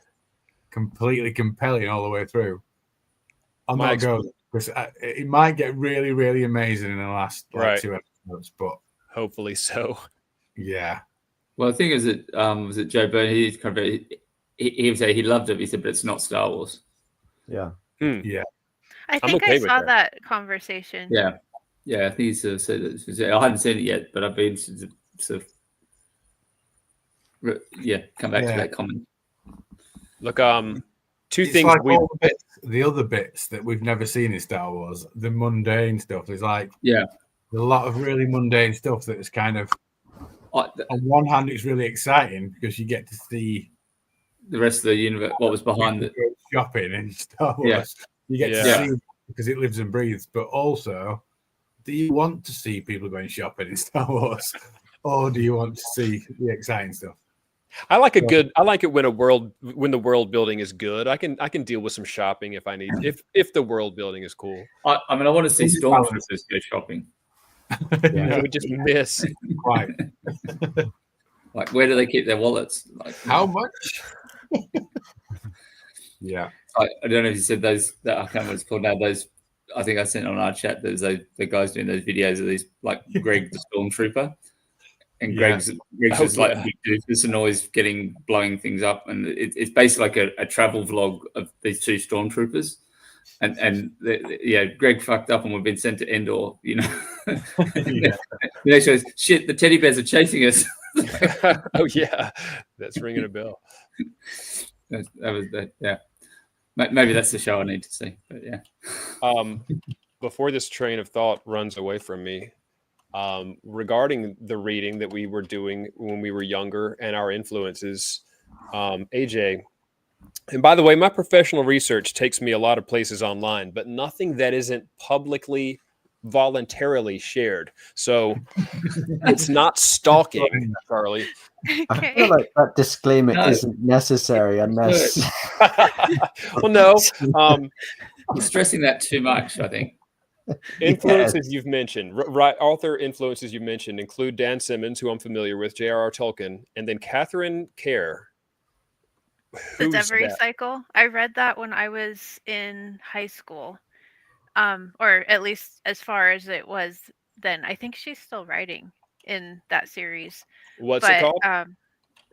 C: completely compelling all the way through? I'm not going because it might get really, really amazing in the last 2 episodes, but
E: hopefully so.
C: Yeah.
F: Well, the thing is that was it Joe Byrne? He kind of he would say he loved it. He said, but it's not Star Wars.
B: Yeah.
C: Yeah.
D: I think
E: okay
D: I
E: with
D: saw
E: that.
D: that conversation.
F: Yeah. I think he said that. I haven't seen it yet, but I've been sort of come back to that comment.
E: Look, two
C: It's
E: things.
C: like all the other bits that we've never seen in Star Wars, the mundane stuff. There's like a lot of really mundane stuff that is kind of on one hand it's really exciting because you get to see
F: the rest of the universe, what was behind it.
C: Shopping in Star Wars. You get to see it because it lives and breathes, but also, do you want to see people going shopping in Star Wars, or do you want to see the exciting stuff?
E: I like it when the world building is good. I can deal with some shopping if I need, if the world building is cool.
F: I mean, I want to see stormtroopers go shopping.
E: I would just miss.
C: Quite.
F: Like, where do they keep their wallets? Like,
C: how much? Yeah.
F: I don't know if you said those. That I can't remember what it's called now. Those, I think I sent on our chat. There's the guys doing those videos of these, like Greg the Stormtrooper, and Greg's just like a big doofus and always blowing things up, and it's basically like a travel vlog of these 2 stormtroopers, and Greg fucked up and we've been sent to Endor. You know, the next show is shit. The teddy bears are chasing us.
E: Oh yeah, that's ringing a bell.
F: That was that. Yeah. Maybe that's the show I need to see, but yeah.
E: Before this train of thought runs away from me, regarding the reading that we were doing when we were younger and our influences, AJ, and by the way, my professional research takes me a lot of places online, but nothing that isn't publicly, voluntarily shared. So it's not stalking, Charlie.
B: I feel like that disclaimer isn't necessary unless.
E: Well, no.
F: I'm stressing that too much, I think.
E: Influences you've mentioned, author influences you've mentioned include Dan Simmons, who I'm familiar with, J.R.R. Tolkien, and then Catherine Kerr.
D: The Devery Cycle. I read that when I was in high school, or at least as far as it was then. I think she's still writing in that series.
E: What's it called?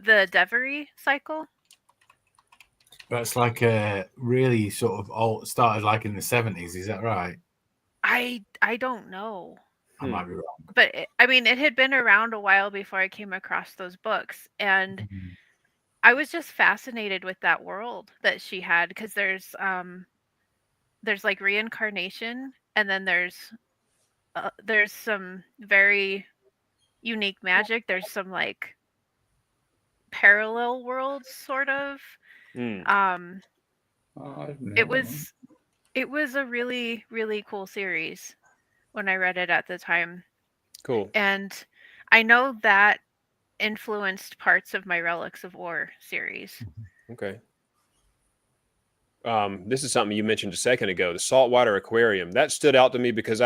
D: The Devery Cycle.
C: That's like a really sort of old, started like in the 70s. Is that right?
D: I don't know.
C: I might be wrong.
D: But it had been around a while before I came across those books, and I was just fascinated with that world that she had, because there's like reincarnation, and then there's some very unique magic. There's some like parallel worlds, sort of. It was a really, really cool series when I read it at the time.
E: Cool.
D: And I know that influenced parts of my Relics of War series.
E: Okay. This is something you mentioned a second ago, the saltwater aquarium. That stood out to me because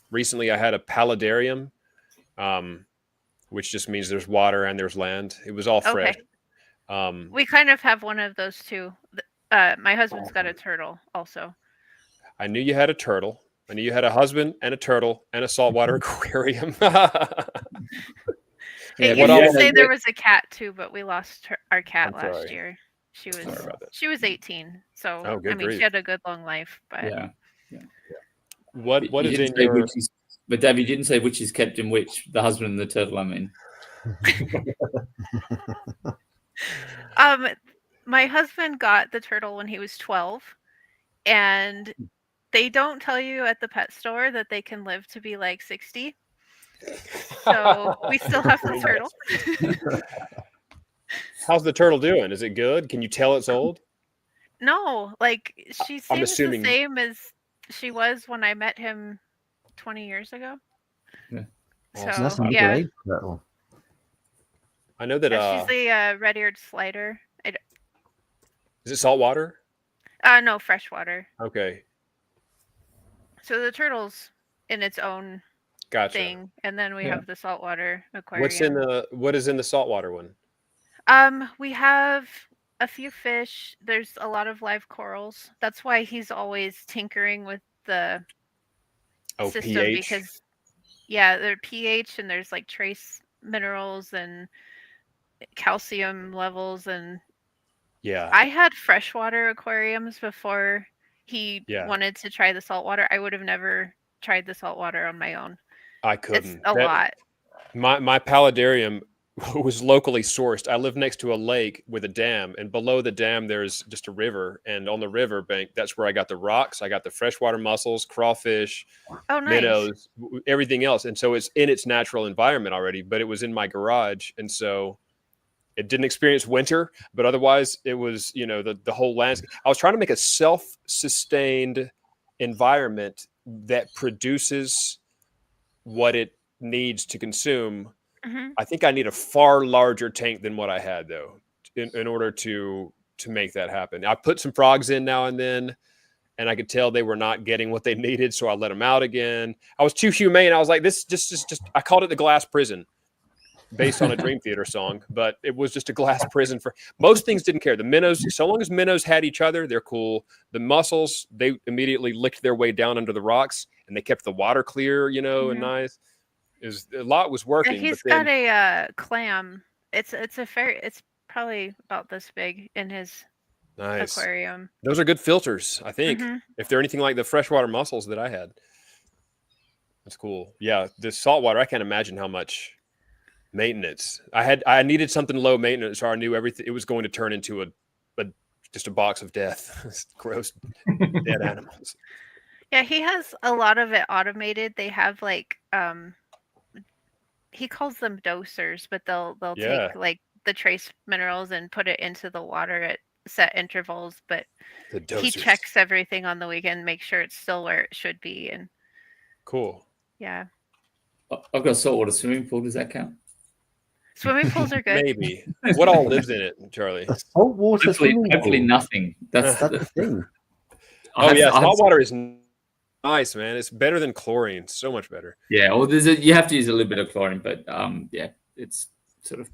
E: recently I had a paludarium, which just means there's water and there's land. It was all fresh.
D: We kind of have one of those too. My husband's got a turtle also.
E: I knew you had a turtle. I knew you had a husband and a turtle and a saltwater aquarium.
D: It used to say there was a cat too, but we lost our cat last year. She was 18, so she had a good long life. But
E: what is in your?
F: But David, you didn't say which is kept in which, the husband and the turtle. I mean,
D: my husband got the turtle when he was 12, and they don't tell you at the pet store that they can live to be like 60. So we still have the turtle.
E: How's the turtle doing? Is it good? Can you tell it's old?
D: No, like she seems the same as She was when I met him 20 years ago.
F: Yeah.
D: So
B: That's a
D: yeah,
B: great turtle.
E: I know that.
D: yeah, she's the red-eared slider.
E: Is it saltwater?
D: No, freshwater.
E: Okay,
D: So the turtle's in its own
E: gotcha.
D: thing, and then we
F: Yeah.
D: have the saltwater aquarium.
E: What is in the saltwater one?
D: We have a few fish. There's a lot of live corals. That's why he's always tinkering with the system
E: pH.
D: because yeah, their pH and there's like trace minerals and calcium levels and
E: Yeah.
D: I had freshwater aquariums before he
E: Yeah.
D: wanted to try the saltwater. I would have never tried the saltwater on my own.
E: I
D: It's
E: couldn't.
D: a lot.
E: My paludarium was locally sourced. I live next to a lake with a dam, and below the dam there's just a river. And on the river bank, that's where I got the rocks. I got the freshwater mussels, crawfish,
D: Oh, nice.
E: minnows, everything else. And so it's in its natural environment already, but it was in my garage, and so it didn't experience winter. But otherwise, it was the whole landscape. I was trying to make a self-sustained environment that produces what it needs to consume.
D: Mhm.
E: I think I need a far larger tank than what I had, though, in order to make that happen. I put some frogs in now and then, and I could tell they were not getting what they needed, so I let them out again. I was too humane. I was like, this just I called it the glass prison, based on a Dream Theater song, but it was just a glass prison for most things. Didn't care. The minnows, so long as minnows had each other, they're cool. The mussels, they immediately licked their way down under the rocks, and they kept the water clear, and nice. A lot was working.
D: He's
E: but then,
D: got a clam. It's probably about this big in his
E: nice
D: aquarium.
E: Those are good filters, I think.
D: Mhm.
E: If they're anything like the freshwater mussels that I had, that's cool. Yeah, the saltwater, I can't imagine how much maintenance I needed. Something low maintenance, so I knew everything. It was going to turn into just a box of death. Gross dead animals.
D: Yeah, he has a lot of it automated. They have like he calls them dosers, but they'll
E: Yeah.
D: take like the trace minerals and put it into the water at set intervals, but
E: The
D: he
E: dosers.
D: checks everything on the weekend, make sure it's still where it should be, and
E: Cool.
D: yeah.
F: I've got a saltwater swimming pool. Does that count?
D: Swimming pools are good.
E: Maybe. What all lives in it, Charlie?
B: A saltwater
F: Hopefully,
B: swimming
F: hopefully
B: pool.
F: nothing. That's
B: That's the thing.
E: Oh yeah, saltwater is nice, man. It's better than chlorine. So much better.
F: Yeah, well, you have to use a little bit of chlorine, but yeah, it's sort of.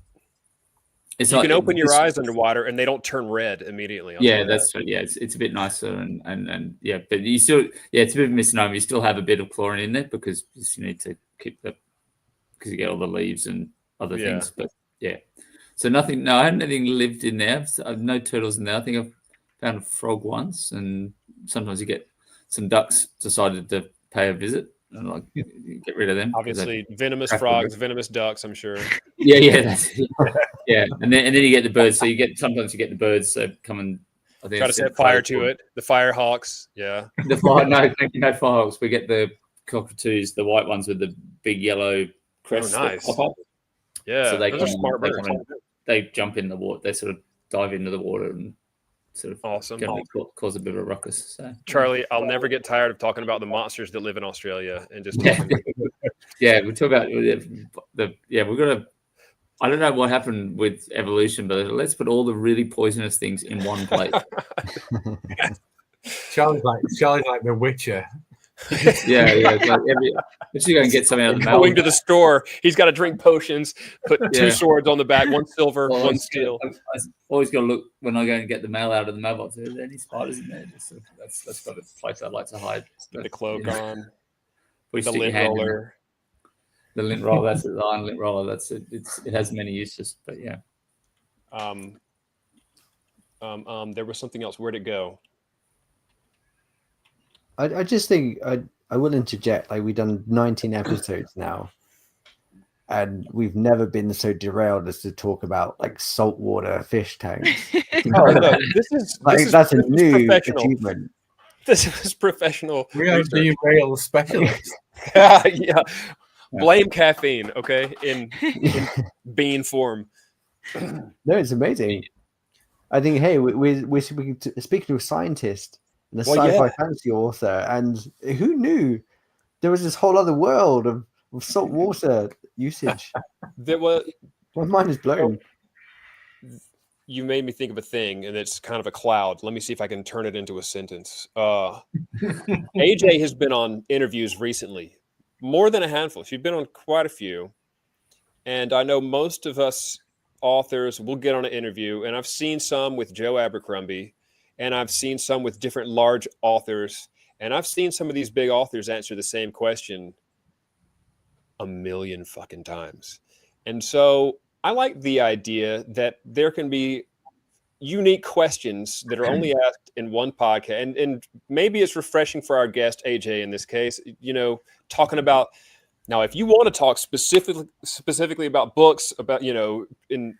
F: It's
E: You
F: not,
E: can open your eyes underwater and they don't turn red immediately.
F: Yeah, that's right. Yeah, it's a bit nicer and yeah, but you still it's a bit of a misnomer. You still have a bit of chlorine in there because you need to keep because you get all the leaves and other things. But yeah, so nothing. No, I haven't anything lived in there. I've no turtles in there. I think I've found a frog once, and sometimes you get some ducks decided to pay a visit and like get rid of them.
E: Obviously, venomous frogs, venomous ducks. I'm sure.
F: Yeah, that's it. Yeah, and then you get the birds. So sometimes you get the birds come and I think
E: try to set fire to it. The fire hawks. Yeah.
F: No, thank you, no fire hawks. We get the cockatoos, the white ones with the big yellow crest.
E: Oh, nice.
F: Pop up.
E: Yeah,
F: so
E: those are smart birds.
F: They jump in the water. They sort of dive into the water and sort of
E: awesome.
F: Cause a bit of a ruckus. So,
E: Charlie, I'll never get tired of talking about the monsters that live in Australia and just
F: yeah, we talk about we're gonna. I don't know what happened with evolution, but let's put all the really poisonous things in one plate.
C: Charlie's like the Witcher.
F: Yeah. Like let's go and get something out of the mail.
E: Going to the store, he's got to drink potions. Put two swords on the back, one silver, one steel.
F: I always got to look when I go and get the mail out of the mailbox. Are there any spiders in there? That's got a place I like to hide.
E: Put the cloak on.
F: The
E: lint roller.
F: The lint roller. That's the iron lint roller. That's it. It has many uses, but yeah.
E: There was something else. Where'd it go?
B: I just think I will interject. Like, we've done 19 episodes now, and we've never been so derailed as to talk about like saltwater fish tanks. That's a new achievement.
E: This is professional.
C: We are derail specialists.
E: Yeah. Blame caffeine, okay, in bean form.
B: No, it's amazing. I think, hey, we're speaking to a scientist and a
E: Well,
B: sci-fi
E: yeah.
B: fantasy author. And who knew there was this whole other world of salt water usage?
E: There was.
B: My mind is blown.
E: You made me think of a thing, and it's kind of a cloud. Let me see if I can turn it into a sentence. AJ has been on interviews recently, more than a handful. She's been on quite a few. And I know most of us authors will get on an interview, and I've seen some with Joe Abercrombie, and I've seen some with different large authors, and I've seen some of these big authors answer the same question a million fucking times. And so I like the idea that there can be unique questions that are only asked in one podcast. And maybe it's refreshing for our guest, AJ, in this case, talking about, now, if you want to talk specifically about books, about, in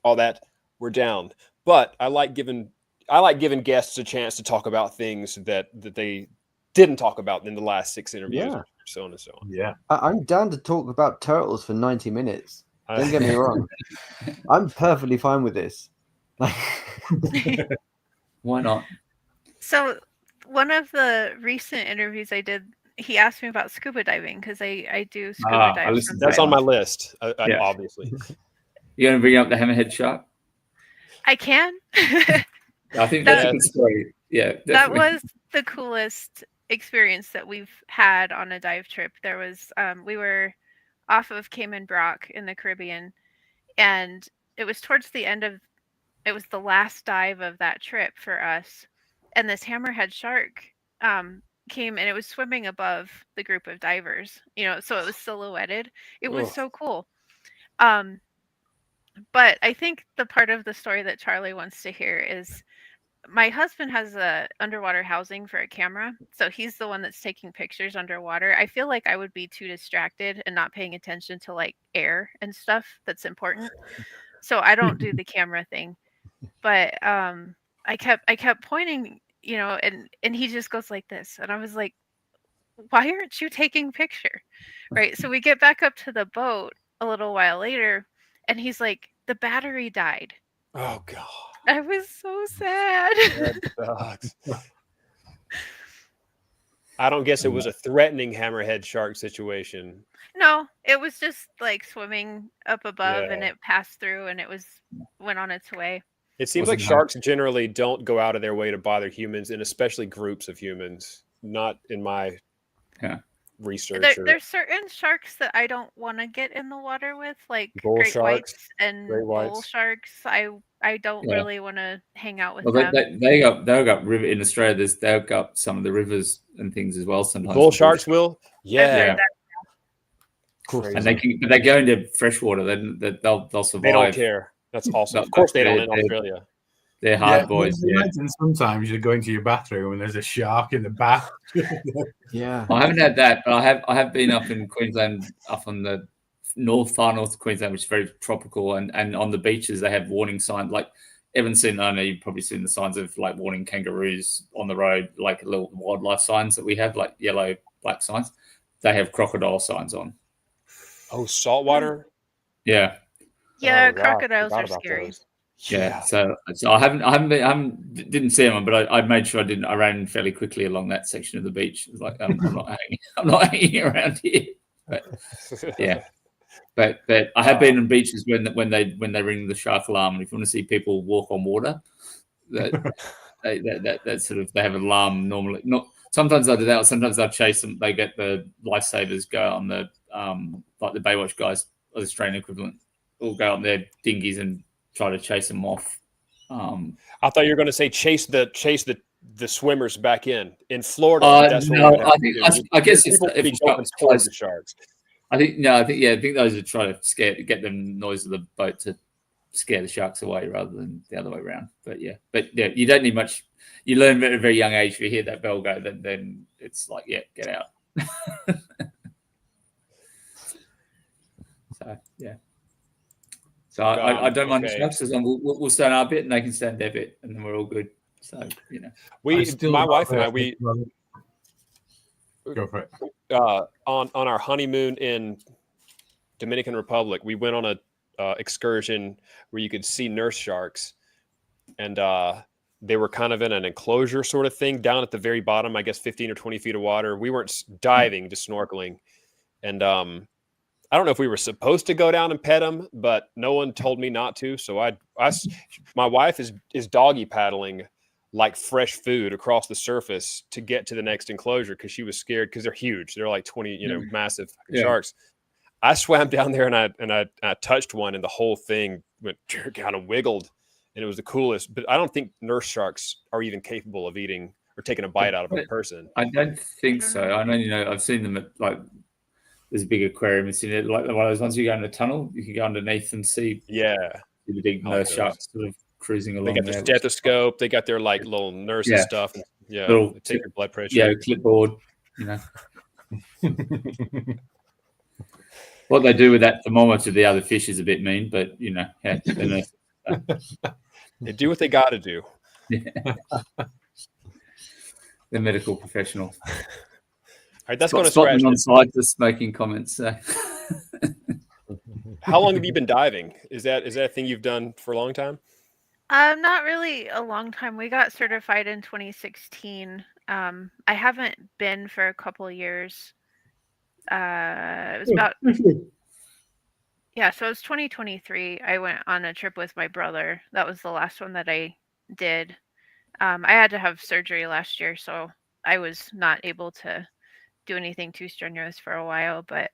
E: all that, we're down. But I like giving guests a chance to talk about things that they didn't talk about in the last 6 interviews,
B: Yeah.
E: so on and so on.
C: Yeah.
B: I'm down to talk about turtles for 90 minutes. Don't get me wrong. I'm perfectly fine with this.
F: Why not?
D: So one of the recent interviews I did, he asked me about scuba diving because I do scuba
F: I
D: dive.
F: listened to
E: That's
F: that
E: on my
F: one.
E: list,
F: Yeah.
E: obviously.
F: You going to bring up the hammerhead shark?
D: I can.
F: I think that's a good story. Yeah,
D: That
F: definitely.
D: was the coolest experience that we've had on a dive trip. There was we were off of Cayman Brac in the Caribbean, and it was towards the end of, it was the last dive of that trip for us, and this hammerhead shark came, and it was swimming above the group of divers, so it was silhouetted. It was so cool. But I think the part of the story that Charlie wants to hear is, my husband has a underwater housing for a camera, so he's the one that's taking pictures underwater. I feel like I would be too distracted and not paying attention to like air and stuff that's important. So I don't do the camera thing. But I kept pointing, and he just goes like this, and I was like, why aren't you taking picture? Right? So we get back up to the boat a little while later, and he's like, the battery died.
E: Oh, God.
D: I was so sad.
E: That sucks. I don't guess it was a threatening hammerhead shark situation.
D: No, it was just like swimming up above, and
E: Yeah.
D: it passed through, and went on its way.
E: It seems like sharks generally don't go out of their way to bother humans, and especially groups of humans. Not in my research.
D: There's certain sharks that I don't want to get in the water with, like
E: Bull
D: great
E: sharks,
D: whites and
E: great
D: bull
E: whites.
D: sharks. I don't really want to hang out with
F: Well,
D: them.
F: they got river in Australia. They've got some of the rivers and things as well. Sometimes
E: Bull sharks will,
D: I've heard that.
E: Crazy.
F: And they go into freshwater. They'll survive.
E: They don't care. That's awesome. Of course, they don't in Australia.
F: They're hard boys.
C: Imagine sometimes you're going to your bathroom and there's a shark in the bath.
B: Yeah.
F: I haven't had that, but I have been up in Queensland, up on the far north of Queensland, which is very tropical, and on the beaches they have warning signs. Like Evan's seen, I know you've probably seen the signs of like warning kangaroos on the road, like little wildlife signs that we have, like yellow, black signs. They have crocodile signs on.
E: Oh, saltwater?
F: Yeah.
D: Yeah,
E: Oh, wow,
D: crocodiles
E: forgot
D: are
E: about
D: scary.
E: those.
F: Yeah. So didn't see them, but I made sure I didn't. I ran fairly quickly along that section of the beach. It was like I'm not hanging around here. But yeah. But I have been on beaches when they ring the shark alarm, and if you want to see people walk on water, that sort of, they have an alarm normally. Not sometimes they do that. Sometimes they'll chase them. They get the lifesavers go on the like the Baywatch guys, Australian equivalent, will go on their dinghies and try to chase them off.
E: I thought you were going to say chase the swimmers back in Florida. That's
F: no,
E: what
F: I guess
E: people
F: if
E: be
F: it's
E: jumping towards the sharks.
F: I think those are trying to get the noise of the boat to scare the sharks away rather than the other way around. But yeah, you don't need much. You learn at a very young age. If you hear that bell go, then it's like, yeah, get out. So yeah. So I don't mind the sharks, as long we'll stand our bit and they can stand their bit, and then we're all good. So
E: my wife and I
C: go for it.
E: On our honeymoon in Dominican Republic, we went on a excursion where you could see nurse sharks, and they were kind of in an enclosure sort of thing down at the very bottom, I guess 15 or 20 feet of water. We weren't diving, just snorkeling. And I don't know if we were supposed to go down and pet them, but no one told me not to. So my wife is doggy paddling like fresh food across the surface to get to the next enclosure because she was scared because they're huge. They're like 20, massive sharks. I swam down there and I touched one and the whole thing went kind of wiggled and it was the coolest. But I don't think nurse sharks are even capable of eating or taking a bite out of a person.
F: I don't think so. I know, I've seen them at like, there's a big aquarium. It's in it, like one of those ones you go in a tunnel, you can go underneath and see the big nurse sharks sort of cruising along.
E: They got their stethoscope, they got their like little nurse and stuff. Yeah,
F: little,
E: they take your blood pressure.
F: Yeah, clipboard, What they do with that thermometer, the other fish is a bit mean, but
E: they do what they got to do.
F: They're medical professionals.
E: All right, that's going to scratch
F: on scientists making comments.
E: How long have you been diving? Is that a thing you've done for a long time?
D: Not really a long time. We got certified in 2016. I haven't been for a couple of years. It was about so it was 2023. I went on a trip with my brother. That was the last one that I did. I had to have surgery last year, so I was not able to do anything too strenuous for a while, but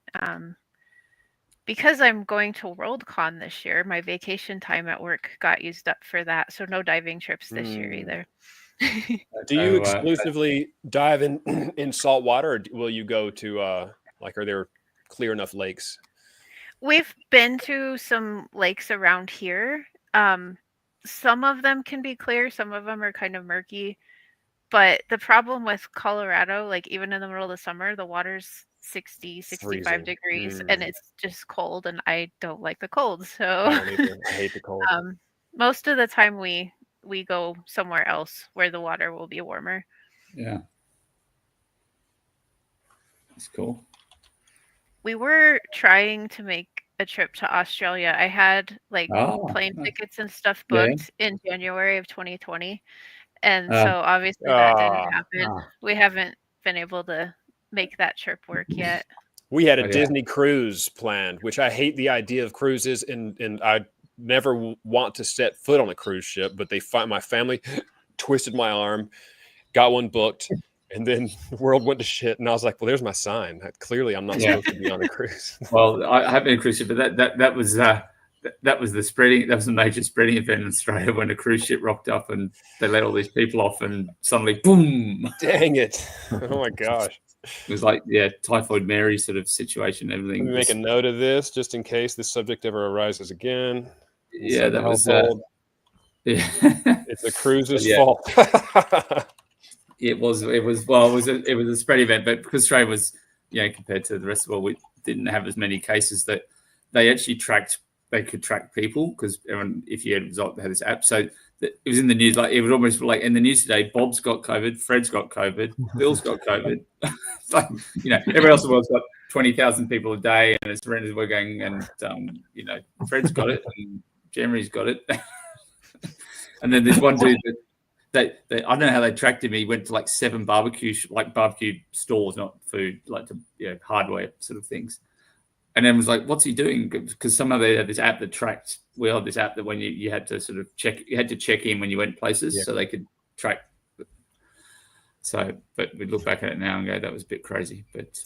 D: because I'm going to Worldcon this year, my vacation time at work got used up for that, so no diving trips this year either.
E: Do you exclusively dive in salt water, or will you go to are there clear enough lakes?
D: We've been to some lakes around here. Some of them can be clear, some of them are kind of murky. But the problem with Colorado, like even in the middle of the summer, the water's 60, 65
E: freezing
D: degrees and it's just cold and I don't like the cold. So
E: I hate the cold.
D: Most of the time we go somewhere else where the water will be warmer.
F: Yeah. That's cool.
D: We were trying to make a trip to Australia. I had plane tickets and stuff booked in January of 2020. And so obviously that didn't happen. We haven't been able to make that trip work yet.
E: We had a Disney cruise planned, which I hate the idea of cruises, and I never want to set foot on a cruise ship. But my family twisted my arm, got one booked, and then the world went to shit. And I was like, "Well, there's my sign. Clearly, I'm not supposed to be on a cruise."
F: Well, I have been a cruise ship, but that was the spreading. That was a major spreading event in Australia when a cruise ship rocked up and they let all these people off, and suddenly, boom!
E: Dang it! Oh my gosh!
F: It was like Typhoid Mary sort of situation. Everything.
E: Let me make a note of this just in case this subject ever arises again.
F: Yeah, that was.
E: It's the cruise's fault.
F: It was a spread event, but because Australia was, compared to the rest of the world, we didn't have as many cases that they actually they could track people because if you had this app, so it was in the news. Like it was almost like in the news today. Bob's got COVID, Fred's got COVID, Bill's got COVID. It's like everyone else in the world's got 20,000 people a day, and it's horrendous. We're going, and Fred's got it, and Jeremy's got it, and then there's one dude that I don't know how they tracked him. He went to like 7 barbecue stores, not food, like hardware sort of things. And then was like, what's he doing? Because somehow they had this app that tracked. We had this app that when you had to sort of check in when you went places, so they could track. So, but we look back at it now and go, that was a bit crazy. But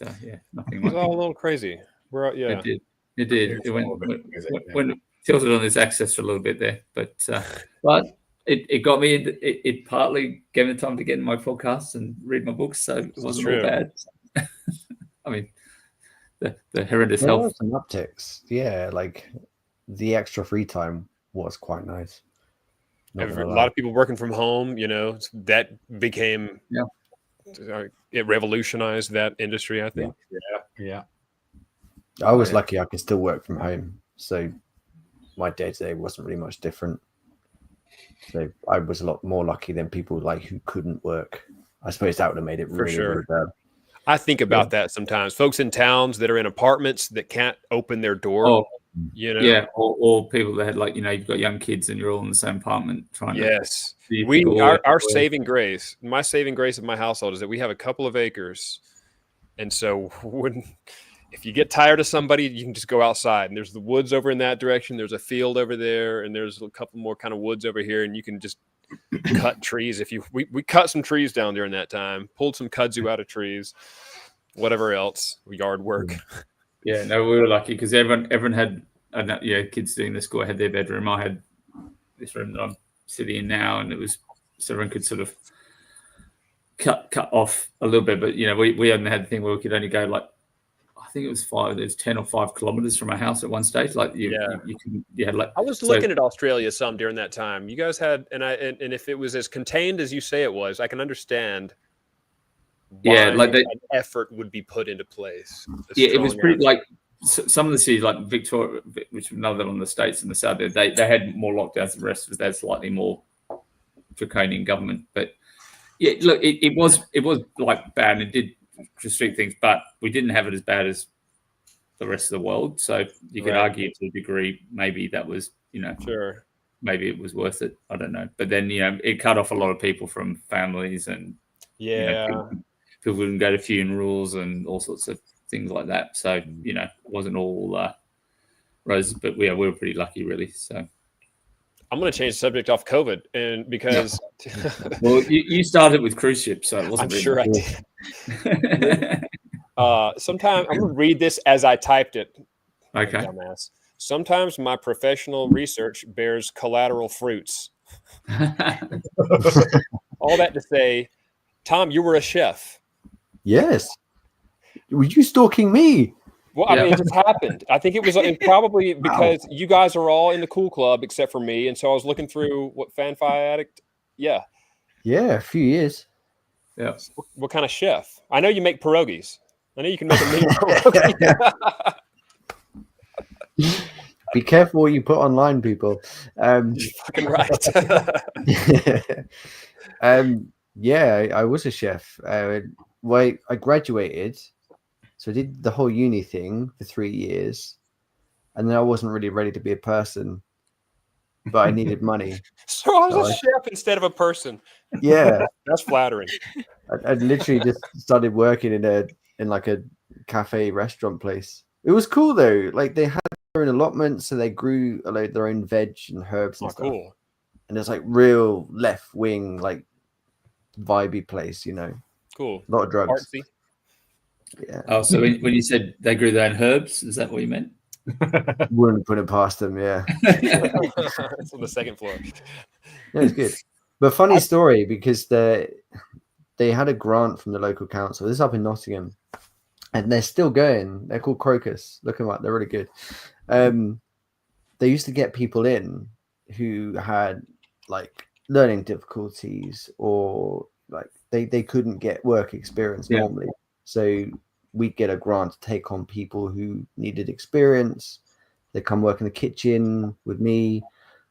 F: nothing.
E: It was all a little crazy. It
F: did. It went tilted on this axis for a little bit there, but it got me. It partly gave me the time to get in my podcasts and read my books, so it wasn't all bad. I mean. The horrendous health.
B: Some upticks. Yeah, like the extra free time was quite nice.
E: A lot of people working from home, that became it revolutionized that industry, I think.
C: Yeah.
B: I was lucky I could still work from home, so my day-to-day wasn't really much different. So I was a lot more lucky than people who couldn't work. I suppose that would have made it really, really bad.
E: I think about that sometimes. Folks in towns that are in apartments that can't open their door You know?
F: Yeah, or people that had, like, you know, you've got young kids and you're all in the same apartment trying
E: Yes.
F: to.
E: Our saving grace, my saving grace of my household is that we have a couple of acres. And so if you get tired of somebody, you can just go outside. And there's the woods over in that direction. There's a field over there. And there's a couple more kind of woods over here. And you can just cut trees. We cut some trees down during that time, pulled some kudzu out of trees, whatever else, yard work.
F: Yeah, no, we were lucky because everyone had, kids doing the school had their bedroom. I had this room that I'm sitting in now, and it was so everyone could sort of cut off a little bit. But you know, we hadn't had the thing where we could only go, like, I think it was 10 or 5 kilometers from our house at one stage. Like you had, like,
E: I was looking at Australia some during that time. You guys had, and if it was as contained as you say it was, I can understand.
F: Yeah, like
E: an effort would be put into place.
F: Yeah, it was pretty like some of the cities, like Victoria, which was another one in the States and the South, they had more lockdowns than the rest of that, slightly more draconian government. But yeah, look, it was like bad, and it did restrict things, but we didn't have it as bad as the rest of the world. So you could argue to a degree maybe that was, you know,
E: sure,
F: maybe it was worth it. I don't know. But then, you know, it cut off a lot of people from families, and you know, people wouldn't go to funerals and all sorts of things like that. So, you know, it wasn't all roses, but we were pretty lucky, really. So
E: I'm going to change the subject off COVID, and because
F: well, you started with cruise ships, so it wasn't.
E: I'm sure I did. Sometimes I'm going to read this as I typed it.
F: Okay.
E: Dumbass. Sometimes my professional research bears collateral fruits. All that to say, Tom, you were a chef.
B: Yes. Were you stalking me?
E: Well, I mean, it just happened. I think it was probably because you guys are all in the cool club except for me. And so I was looking through what FanFi Addict. Yeah.
B: Yeah, a few years.
F: Yeah.
E: What kind of chef? I know you make pierogies. I know you can make a mean pierogi.
B: Be careful what you put online, people.
E: You're fucking right.
B: Yeah, I was a chef. I graduated. So I did the whole uni thing for 3 years, and then I wasn't really ready to be a person, but I needed money.
E: So I was a chef instead of a person.
B: Yeah,
E: that's flattering.
B: I literally just started working in like a cafe restaurant place. It was cool though. Like they had their own allotment, so they grew their own veg and herbs and stuff.
E: Cool.
B: And it's like real left wing, like vibey place, you know.
E: Cool.
B: A lot of drugs.
E: Artsy.
B: Yeah.
F: Oh, so when you said they grew their own herbs, is that what you meant?
B: Wouldn't put it past them, yeah.
E: It's on the second floor.
B: Yeah, it's good. But funny story, because they had a grant from the local council. This is up in Nottingham, and they're still going. They're called Crocus. Look them up. They're really good. They used to get people in who had like learning difficulties, or like they couldn't get work experience normally. So we'd get a grant to take on people who needed experience. They come work in the kitchen with me,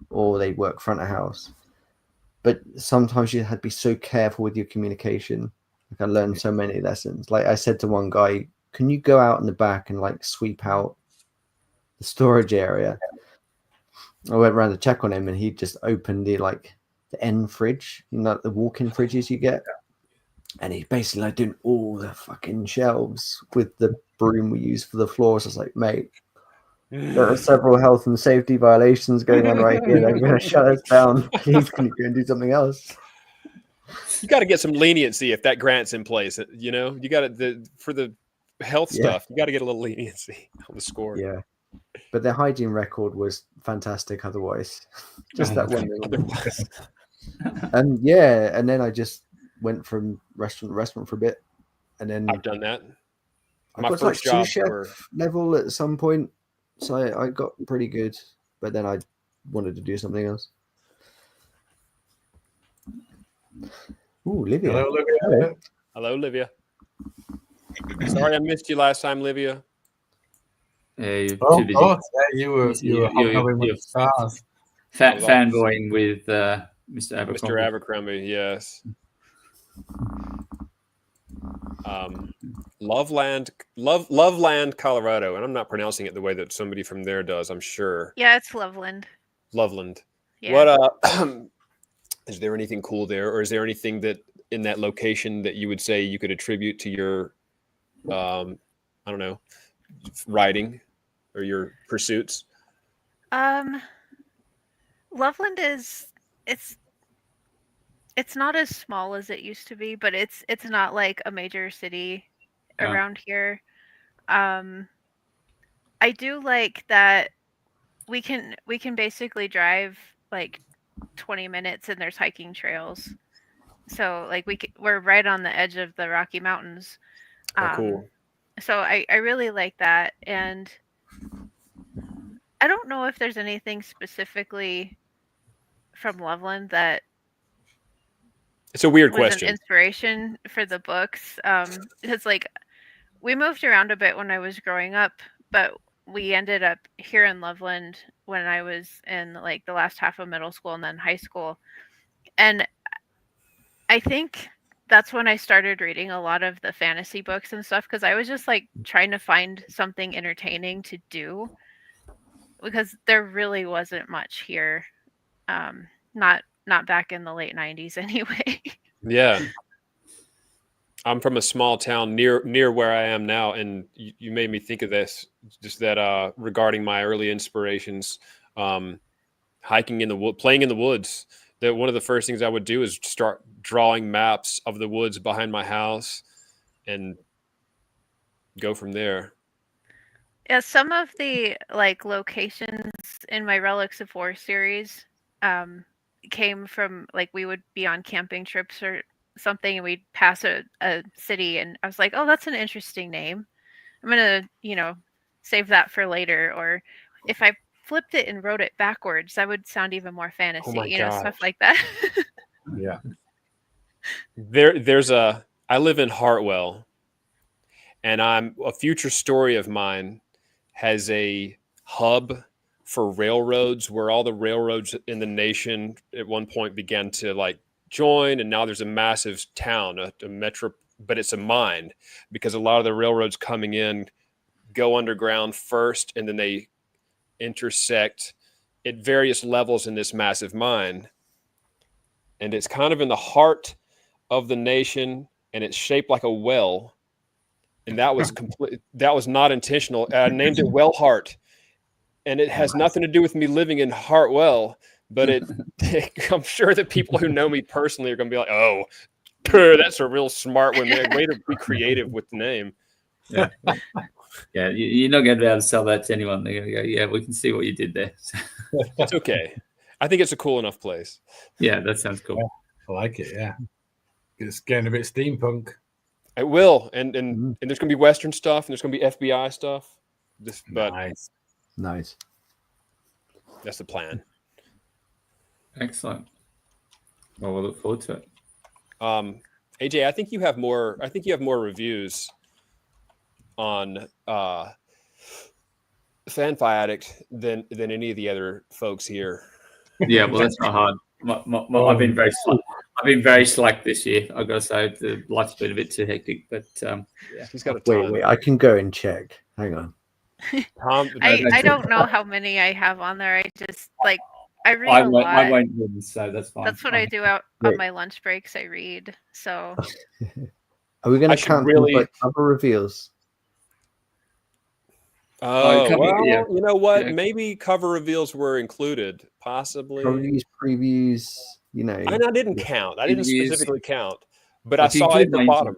B: or they work front of house. But sometimes you had to be so careful with your communication. Like I learned so many lessons. Like I said to one guy, "Can you go out in the back and like sweep out the storage area?" I went around to check on him, and he just opened the end fridge, you know, the walk-in fridges you get. And he's basically like doing all the fucking shelves with the broom we use for the floors. I was like, mate, there are several health and safety violations going on right here. They're going to shut us down. Please, can you go and do something else?
E: You got to get some leniency if that grant's in place. You know, you got to for the health stuff. You got to get a little leniency on the score.
B: Yeah, but their hygiene record was fantastic. Otherwise, just that one little. And yeah, and then I just went from restaurant to restaurant for a bit, and then
E: I've done that.
B: I got like sous chef level at some point, so I got pretty good, but then I wanted to do something else. Ooh, Livia.
C: Hello, Livia.
E: Hello, Livia. Sorry I missed you last time, Livia.
F: You
C: were stars.
F: Fanboying with Mr. Abercrombie.
E: Mr. Abercrombie, yes. Loveland, Colorado, and I'm not pronouncing it the way that somebody from there does. I'm sure.
D: Yeah, it's Loveland.
E: Loveland.
D: Yeah.
E: What is there anything cool there, or is there anything that in that location that you would say you could attribute to your, I don't know, writing or your pursuits?
D: Loveland is it's not as small as it used to be, but it's not like a major city
F: Yeah.
D: around here. I do like that we can basically drive like 20 minutes and there's hiking trails. So like we're right on the edge of the Rocky Mountains.
E: Oh, cool.
D: So I really like that, and I don't know if there's anything specifically from Loveland that
E: It's a weird
D: was an
E: question.
D: inspiration for the books. It's like we moved around a bit when I was growing up, but we ended up here in Loveland when I was in like the last half of middle school and then high school. And I think that's when I started reading a lot of the fantasy books and stuff, because I was just like trying to find something entertaining to do, because there really wasn't much here. Not back in the late 90s anyway.
E: Yeah. I'm from a small town near where I am now, and you made me think of this, just that regarding my early inspirations, hiking in the wood, playing in the woods. That one of the first things I would do is start drawing maps of the woods behind my house, and go from there.
D: Yeah, some of the like locations in my Relics of War series came from like we would be on camping trips or something and we'd pass a city and I was like, oh, that's an interesting name. I'm gonna, save that for later. Or if I flipped it and wrote it backwards, that would sound even more fantasy,
E: my
D: stuff
E: gosh.
D: like that.
C: Yeah.
E: I live in Hartwell, and a future story of mine has a hub for railroads where all the railroads in the nation at one point began to like join, and now there's a massive town, a metro, but it's a mine because a lot of the railroads coming in go underground first, and then they intersect at various levels in this massive mine. And it's kind of in the heart of the nation, and it's shaped like a well. And that was that was not intentional. I named it Wellhart, and it has nothing to do with me living in Hartwell, but I'm sure that people who know me personally are going to be like, "Oh, that's a real smart one. Way to be creative with the name."
F: Yeah. Yeah, you're not going to be able to sell that to anyone. They're going to go, yeah, we can see what you did there.
E: It's okay. I think it's a cool enough place.
F: Yeah, that sounds cool.
C: I like it. Yeah. It's getting a bit steampunk.
E: It will. And there's going to be Western stuff, and there's going to be FBI stuff. But
B: Nice.
E: That's the plan.
F: Excellent. Well, we'll look forward to it.
E: AJ, I think you have more reviews on Fanfi Addict than any of the other folks here.
F: Yeah, well, that's not hard. I've been very slack this year. I've got to say, the life's been a bit too hectic. But yeah,
E: he's got a ton.
B: Wait, I can go and check. Hang on.
E: Tom,
D: I don't know how many I have on there. I just like I read a lot.
F: I won't win, so that's fine.
D: That's what I do out on my lunch breaks. I read. So
B: are we going to count like other reveals?
E: Oh, well,
F: yeah.
E: You know what?
F: Yeah.
E: Maybe cover reveals were included, possibly.
B: Previews,
E: And I didn't count. I didn't specifically count, but
F: If
E: I saw at the
F: 19.
E: bottom.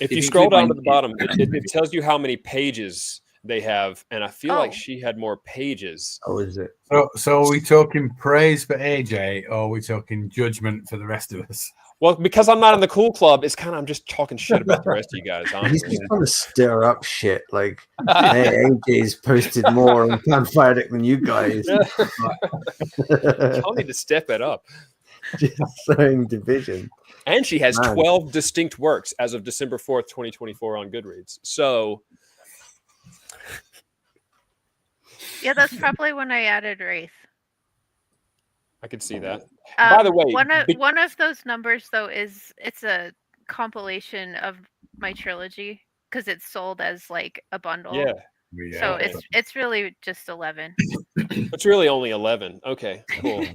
E: If you scroll down to the bottom, it tells you how many pages they have, and I feel like she had more pages.
B: Oh, is it?
C: So are we talking praise for AJ, or are we talking judgment for the rest of us?
E: Well, because I'm not in the cool club, it's kind of I'm just talking shit about the rest of you guys.
B: He's just trying to stir up shit. Like, hey, AJ's posted more on Fanfi Addict than you guys.
E: Y'all need to step it up.
B: Just sowing division.
E: And she has 12 distinct works as of December 4th, 2024 on Goodreads. So
D: yeah, that's probably when I added Wraith.
E: I could see that. By the way,
D: one of those numbers though it's a compilation of my trilogy because it's sold as like a bundle.
E: Yeah,
D: So
C: Yeah.
D: it's really just 11.
E: it's really only 11. Okay, cool.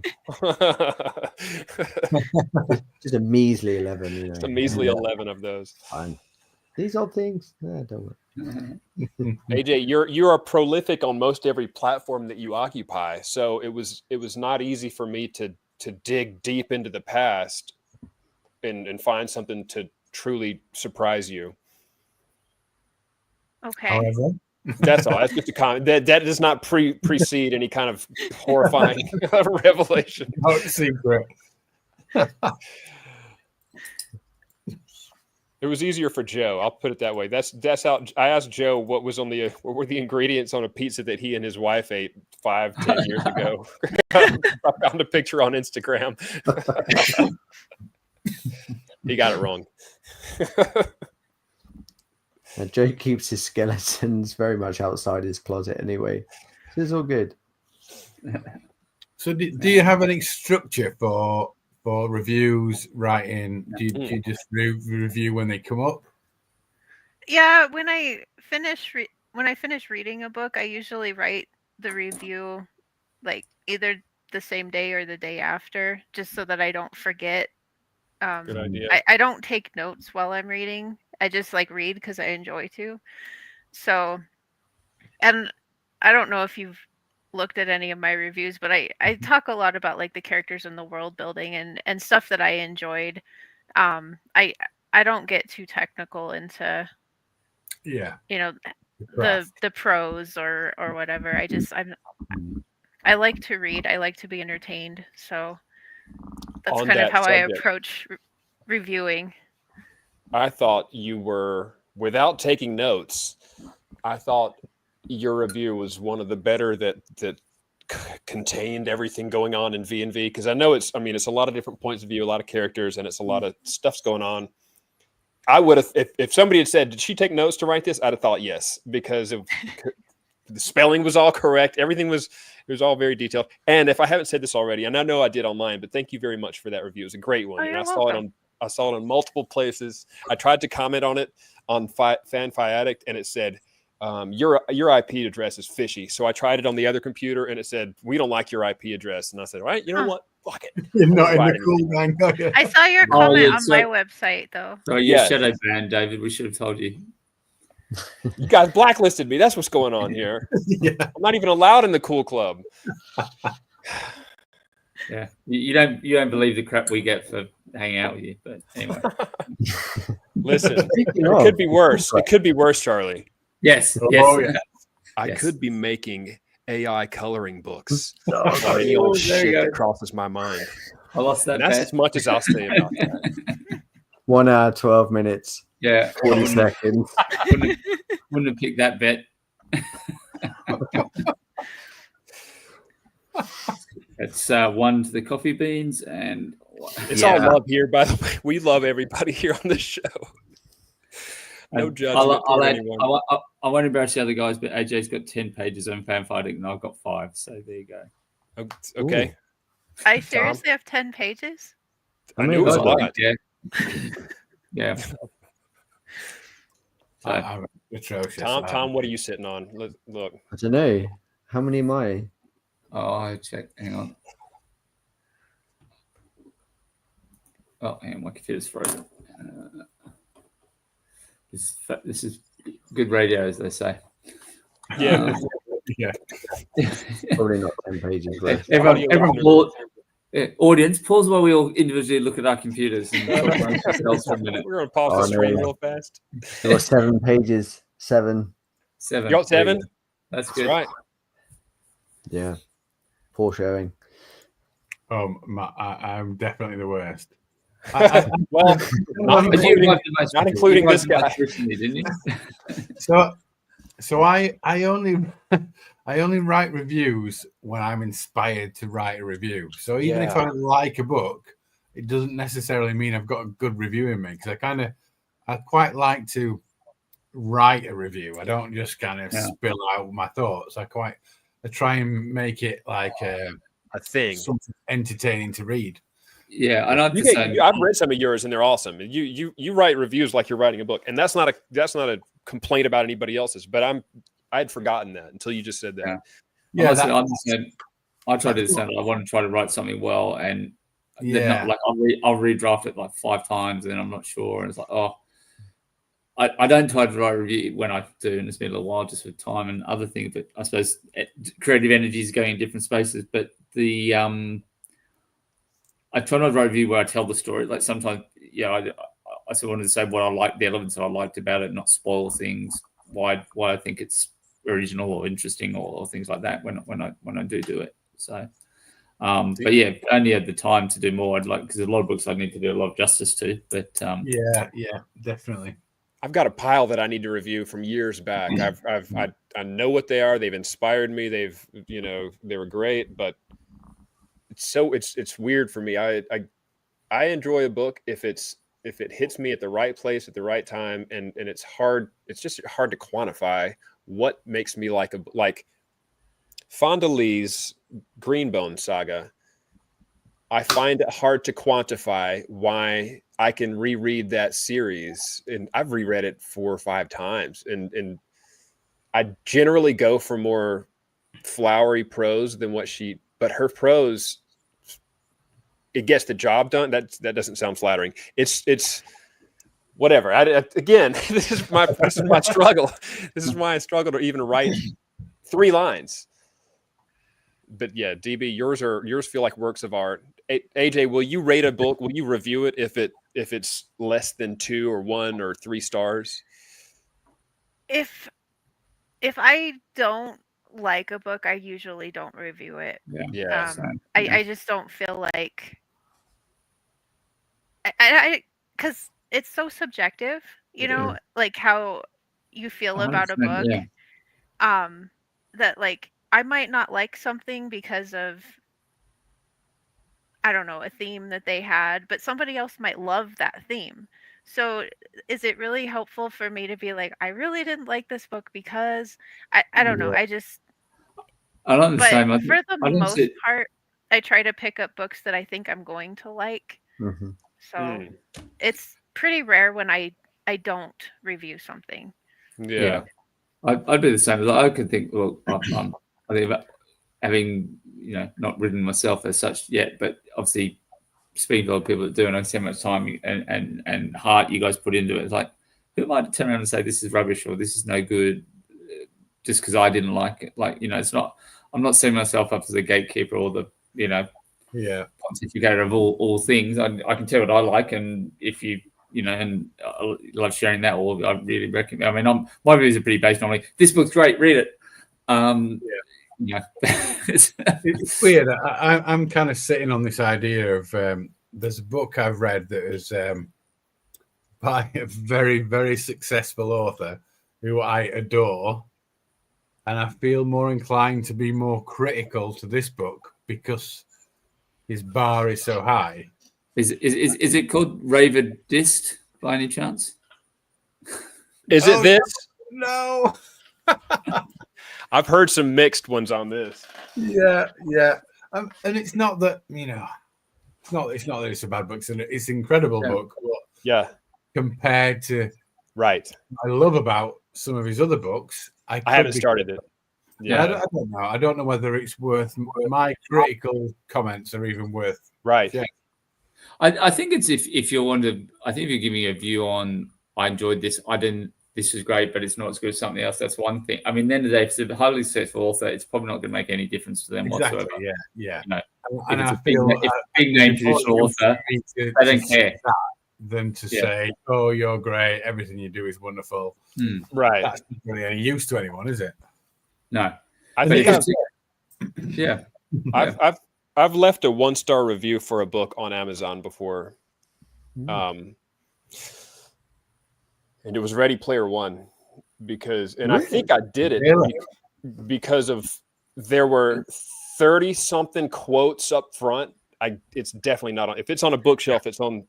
B: Just a measly 11. You know.
E: Just a measly 11 of those.
B: Fine. These old things. Don't worry.
E: AJ, you are prolific on most every platform that you occupy. So it was not easy for me to dig deep into the past and find something to truly surprise you.
D: Okay.
C: However,
E: That's all. That's just a comment. That does not precede any kind of horrifying revelation.
C: no secret.
E: It was easier for Joe. I'll put it that way. That's how I asked Joe what were the ingredients on a pizza that he and his wife ate 5-10 years ago. I found a picture on Instagram. He got it wrong.
B: Joe keeps his skeletons very much outside his closet anyway. So it's all good.
C: So do you have any structure for reviews, writing? Do you just review when they come up?
D: Yeah, when I finish reading a book, I usually write the review like either the same day or the day after, just so that I don't forget.
E: Good idea.
D: I don't take notes while I'm reading. I just like read because I enjoy to. So, and I don't know if you've looked at any of my reviews, but I talk a lot about like the characters and the world building and stuff that I enjoyed. I don't get too technical into the prose or whatever. I like to read. I like to be entertained. So that's
E: On
D: kind of
E: that
D: how I
E: subject,
D: approach reviewing.
E: I thought you were, without taking notes, I thought your review was one of the better that contained everything going on in V&V, because I know it's a lot of different points of view, a lot of characters, and it's a lot of stuff's going on. I would have, if somebody had said, did she take notes to write this? I'd have thought yes, because the spelling was all correct. Everything was all very detailed. And if I haven't said this already, and I know I did online, but thank you very much for that review. It was a great one.
D: Oh,
E: And
D: you're
E: I
D: welcome.
E: saw it on multiple places. I tried to comment on it on FanFi Addict, and it said, your IP address is fishy. So I tried it on the other computer, and it said, we don't like your IP address. And I said, all right, you know what? Fuck it.
C: You're not in
E: Right.
C: the cool gang, are you?
D: I saw your comment on my website though.
F: Oh, you're shadow banned, David. We should have told you.
E: You guys blacklisted me. That's what's going on here.
C: Yeah.
E: I'm not even allowed in the cool club.
F: Yeah, you don't believe the crap we get for hanging out with you. But anyway,
E: Listen, it could be worse. It could be worse, Charlie.
F: yes,
C: Oh,
F: yes.
C: yeah.
E: I
F: Yes.
E: could be making AI coloring books.
F: Oh,
E: Or any
F: there
E: old
F: you
E: shit
F: go.
E: that crosses my mind.
F: I lost that
E: And that's
F: bet.
E: as much as I'll say about that.
B: 1 hour, 12 minutes,
F: Yeah,
B: 40 seconds.
F: wouldn't have picked that bet. It's 1 to the coffee beans, and
E: It's all love here, by the way. We love everybody here on the show. No judgment toward anyone.
F: I won't embarrass the other guys, but AJ's got 10 pages on fan fighting, and I've got 5. So there you go.
E: Okay.
D: I seriously have 10 pages.
E: I knew it was a lot.
F: Yeah. Yeah. So,
C: I'm atrocious.
E: Tom, what are you sitting on? Look.
B: I don't know. How many am I?
F: I check. Hang on. Oh, hang on. My computer's frozen. This is good radio, as they say.
E: Yeah.
C: Yeah.
B: Probably not 10 pages worth.
F: Everyone audience, pause while we all individually look at our computers and talk amongst ourselves for a minute.
E: We're going to pause the
B: Oh,
E: stream
B: no.
E: real fast.
B: There were 7 pages. 7.
F: 7.
E: You got 7?
F: That's
E: That's
F: good.
E: right.
B: Yeah. Poor showing.
C: I'm definitely the worst.
E: Well, not
F: But you
E: including,
F: wrote the most-
E: not including
F: you wrote
E: this
F: the most
E: guy.
F: recently, didn't you?
C: So I only write reviews when I'm inspired to write a review. So even if I like a book, it doesn't necessarily mean I've got a good review in me, because I quite like to write a review. I don't just kind of spill out my thoughts. I try and make it like
E: A thing.
C: something entertaining to read.
F: Yeah, and I'm the same.
E: I've read some of yours, and they're awesome. You write reviews like you're writing a book, and that's not a complaint about anybody else's. But I had forgotten that until you just said that.
F: Yeah, I'm the same. I try to do the same. I want to try to write something well, and then not, like I'll redraft it like 5 times, and then I'm not sure, and it's like, oh, I don't try to write a review when I do, and it's been a little while just with time and other things. But I suppose creative energy is going in different spaces. But the I try not to write a review where I tell the story. Like sometimes, I still wanted to say what I liked, the elements that I liked about it, not spoil things. Why I think it's original or interesting or things like that when I do it. So, but yeah, only had the time to do more. I'd like, because there's a lot of books I need to do a lot of justice to. But
C: yeah, definitely.
E: I've got a pile that I need to review from years back. I know what they are. They've inspired me. They were great, but it's weird for me. I enjoy a book if it hits me at the right place at the right time, and it's hard. It's just hard to quantify what makes me like Fonda Lee's Greenbone saga. I find it hard to quantify why I can reread that series, and I've reread it 4 or 5 times, and I generally go for more flowery prose than but her prose, it gets the job done. That doesn't sound flattering. It's whatever. Again, this is my struggle. This is why I struggle to even write 3 lines. But yeah, DB, yours feel like works of art. AJ, will you rate a book? Will you review it if it's less than 2 or 1 or 3 stars?
D: If I don't like a book, I usually don't review it.
E: Yeah.
D: I just don't feel like I because it's so subjective, like how you feel about a book.
F: Yeah.
D: That like I might not like something because of, I don't know, a theme that they had, but somebody else might love that theme. So is it really helpful for me to be like, I really didn't like this book because I don't know. I just,
F: I don't
D: but
F: understand.
D: for the most part, I try to pick up books that I think I'm going to like.
B: Mm-hmm.
D: So it's pretty rare when I don't review something.
E: Yeah.
F: I'd be the same. I could think, well, I think about having, not written myself as such yet, but obviously speaking to other people that do, and I see how much time and heart you guys put into it. It's like, who am I to turn around and say this is rubbish or this is no good just because I didn't like it? Like, it's not, I'm not setting myself up as a gatekeeper or the, pontificator of all things. I can tell what I like, and if you, and I love sharing that, or I really recommend. I mean, my reviews are pretty based on like, this book's great, read it.
C: It's weird. I'm kind of sitting on this idea of there's a book I've read that is by a very, very successful author who I adore, and I feel more inclined to be more critical to this book because his bar is so high.
F: Is it called Raven Dist by any chance?
E: Is it this?
C: No.
E: I've heard some mixed ones on this.
C: Yeah. And it's not that, it's not that it's a bad book. It's an incredible book.
E: Yeah.
C: Compared to
E: what
C: I love about some of his other books, I
E: haven't started it.
C: Yeah, I don't know. I don't know whether it's worth my critical comments are even worth.
E: Right.
C: Yeah.
F: I think it's if you want to. I think if you're giving a view on, I enjoyed this. I didn't. This was great, but it's not as good as something else. That's one thing. I mean, at the end of the day, if it's a highly successful author, it's probably not going to make any difference to them whatsoever.
C: Yeah.
F: And if it's a big name traditional author, they don't care.
C: Than to say, "Oh, you're great. Everything you do is wonderful."
E: Right.
C: That's not really any use to anyone, is it?
F: No.
E: I think
F: yeah.
E: I've left a 1-star review for a book on Amazon before. And it was Ready Player One because I think I did it because of there were 30 something quotes up front. It's definitely not on, if it's on a bookshelf, it's on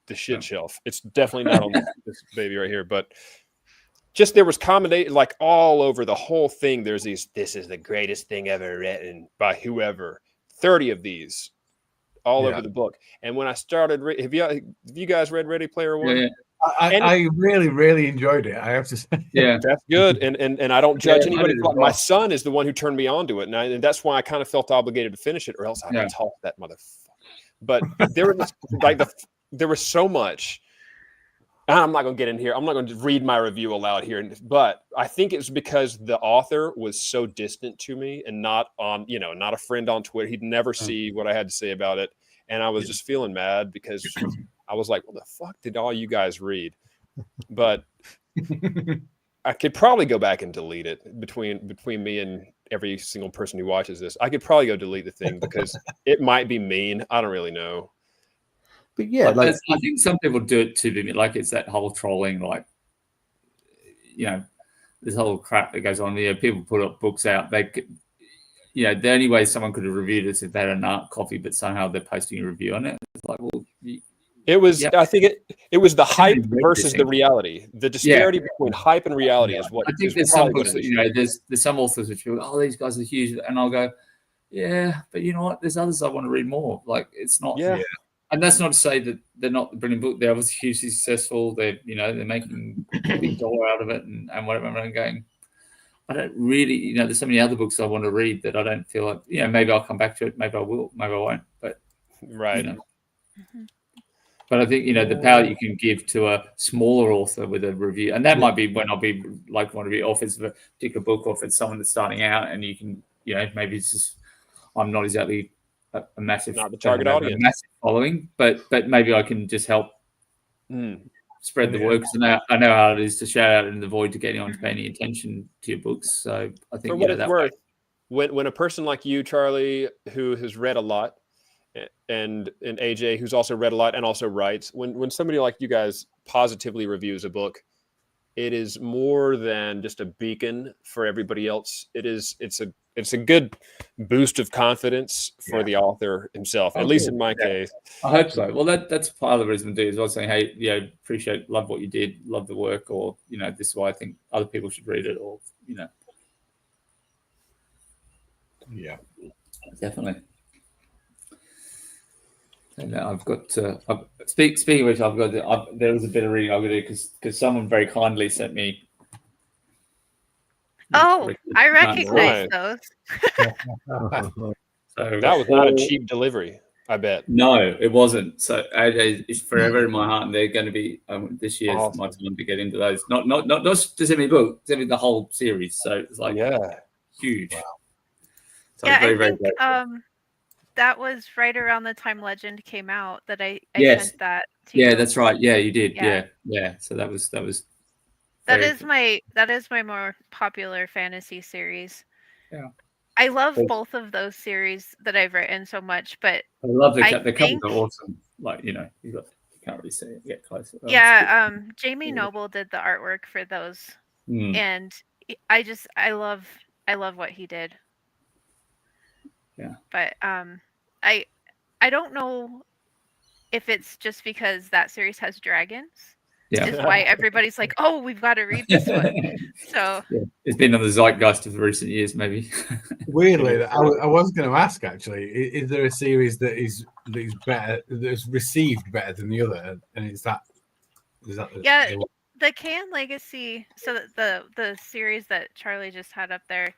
E: the shit shelf. It's definitely not on this baby right here, but just there was commentation like all over the whole thing. There's these, this is the greatest thing ever written by whoever. 30 of these all
C: Yeah.
E: over the book. And when I started, have you guys read Ready Player One?
F: Yeah,
C: I really, really enjoyed it. I have to say.
F: yeah.
E: That's good. And I don't judge
F: Yeah, I
E: anybody.
F: did as well.
E: My son is the one who turned me on to it. And that's why I kind of felt obligated to finish it, or else I'd
F: Yeah.
E: toss that motherfucker. But there was there was so much. I'm not going to get in here. I'm not going to read my review aloud here. But I think it was because the author was so distant to me and not not a friend on Twitter. He'd never see what I had to say about it. And I was just feeling mad because I was like, what the fuck did all you guys read? But I could probably go back and delete it between me and every single person who watches this. I could probably go delete the thing because it might be mean. I don't really know.
B: But yeah, like
F: I think some people do it too. Like it's that whole trolling, like this whole crap that goes on. People put up books out. They, the only way someone could have reviewed it is if they had an art copy, but somehow they're posting a review on it. It's like, well,
E: it was.
F: Yeah.
E: I think it was the hype
F: read
E: versus
F: this
E: the
F: thing.
E: reality. The disparity between hype and reality is what
F: I think
E: is
F: there's some
E: probably
F: books
E: what
F: that
E: it is.
F: there's some authors which go, oh, these guys are huge, and I'll go, yeah, but you know what? There's others I want to read more. Like it's not.
E: Yeah.
F: And that's not to say that they're not a brilliant book. They're obviously hugely successful. They're making a big dollar out of it and whatever. I'm going, I don't really, there's so many other books I want to read that I don't feel like, maybe I'll come back to it. Maybe I will. Maybe I won't. But
E: Right.
F: But I think the power you can give to a smaller author with a review, and that might be when I'll be like one of the authors of a particular book, or if it's someone that's starting out, and you can, maybe it's just I'm not exactly a massive,
E: Not the target audience.
F: a massive following, but maybe I can just help spread the word, because I know how it is to shout out in the void to get anyone to pay any attention to your books. So I think
E: For what it's worth, when a person like you, Charlie, who has read a lot, and AJ, who's also read a lot and also writes, when somebody like you guys positively reviews a book, it is more than just a beacon for everybody else. It's a good boost of confidence for the author himself, at least in my case.
F: I hope so. Well, that's part of the reason to do is also saying, hey, appreciate, love what you did, love the work, or this is why I think other people should read it, or
C: Yeah,
F: definitely. And I've got speaking of which, there was a bit of reading I'm going to do because someone very kindly sent me.
D: Oh, I
E: Right.
D: recognize those.
F: So
E: That was not a cheap delivery, I bet.
F: No, it wasn't. So AJ is forever in my heart, and they're going to be this year's
E: Awesome.
F: my time to get into those. Not just send me a book, send me the whole series. So it's like huge. Wow. So
D: Yeah,
F: very,
D: I
F: very
D: think
F: grateful.
D: that was right around the time Legend came out that I
F: Yes.
D: sent that to you.
F: Yeah, that's right. Yeah, you did.
D: Yeah.
F: Yeah. So that was.
D: That
F: very-
D: is my more popular fantasy series.
F: Yeah.
D: I love
F: Cool.
D: both of those series that I've written so much, but
F: I love the
D: I
F: covers
D: think-
F: are awesome. Like you can't really see it. Get closer.
D: yeah, Jamie Noble did the artwork for those,
F: Mm.
D: and I love what he did.
F: Yeah.
D: But I don't know if it's just because that series has dragons.
F: Yeah.
D: Is why everybody's like, oh, we've got to read this one. So
F: Yeah. It's been on the zeitgeist of the recent years, maybe.
C: weirdly, I was going to ask actually: is there a series that is better, that's received better than the other, and is that
D: yeah, the Can Legacy. So the series that Charlie just had up there,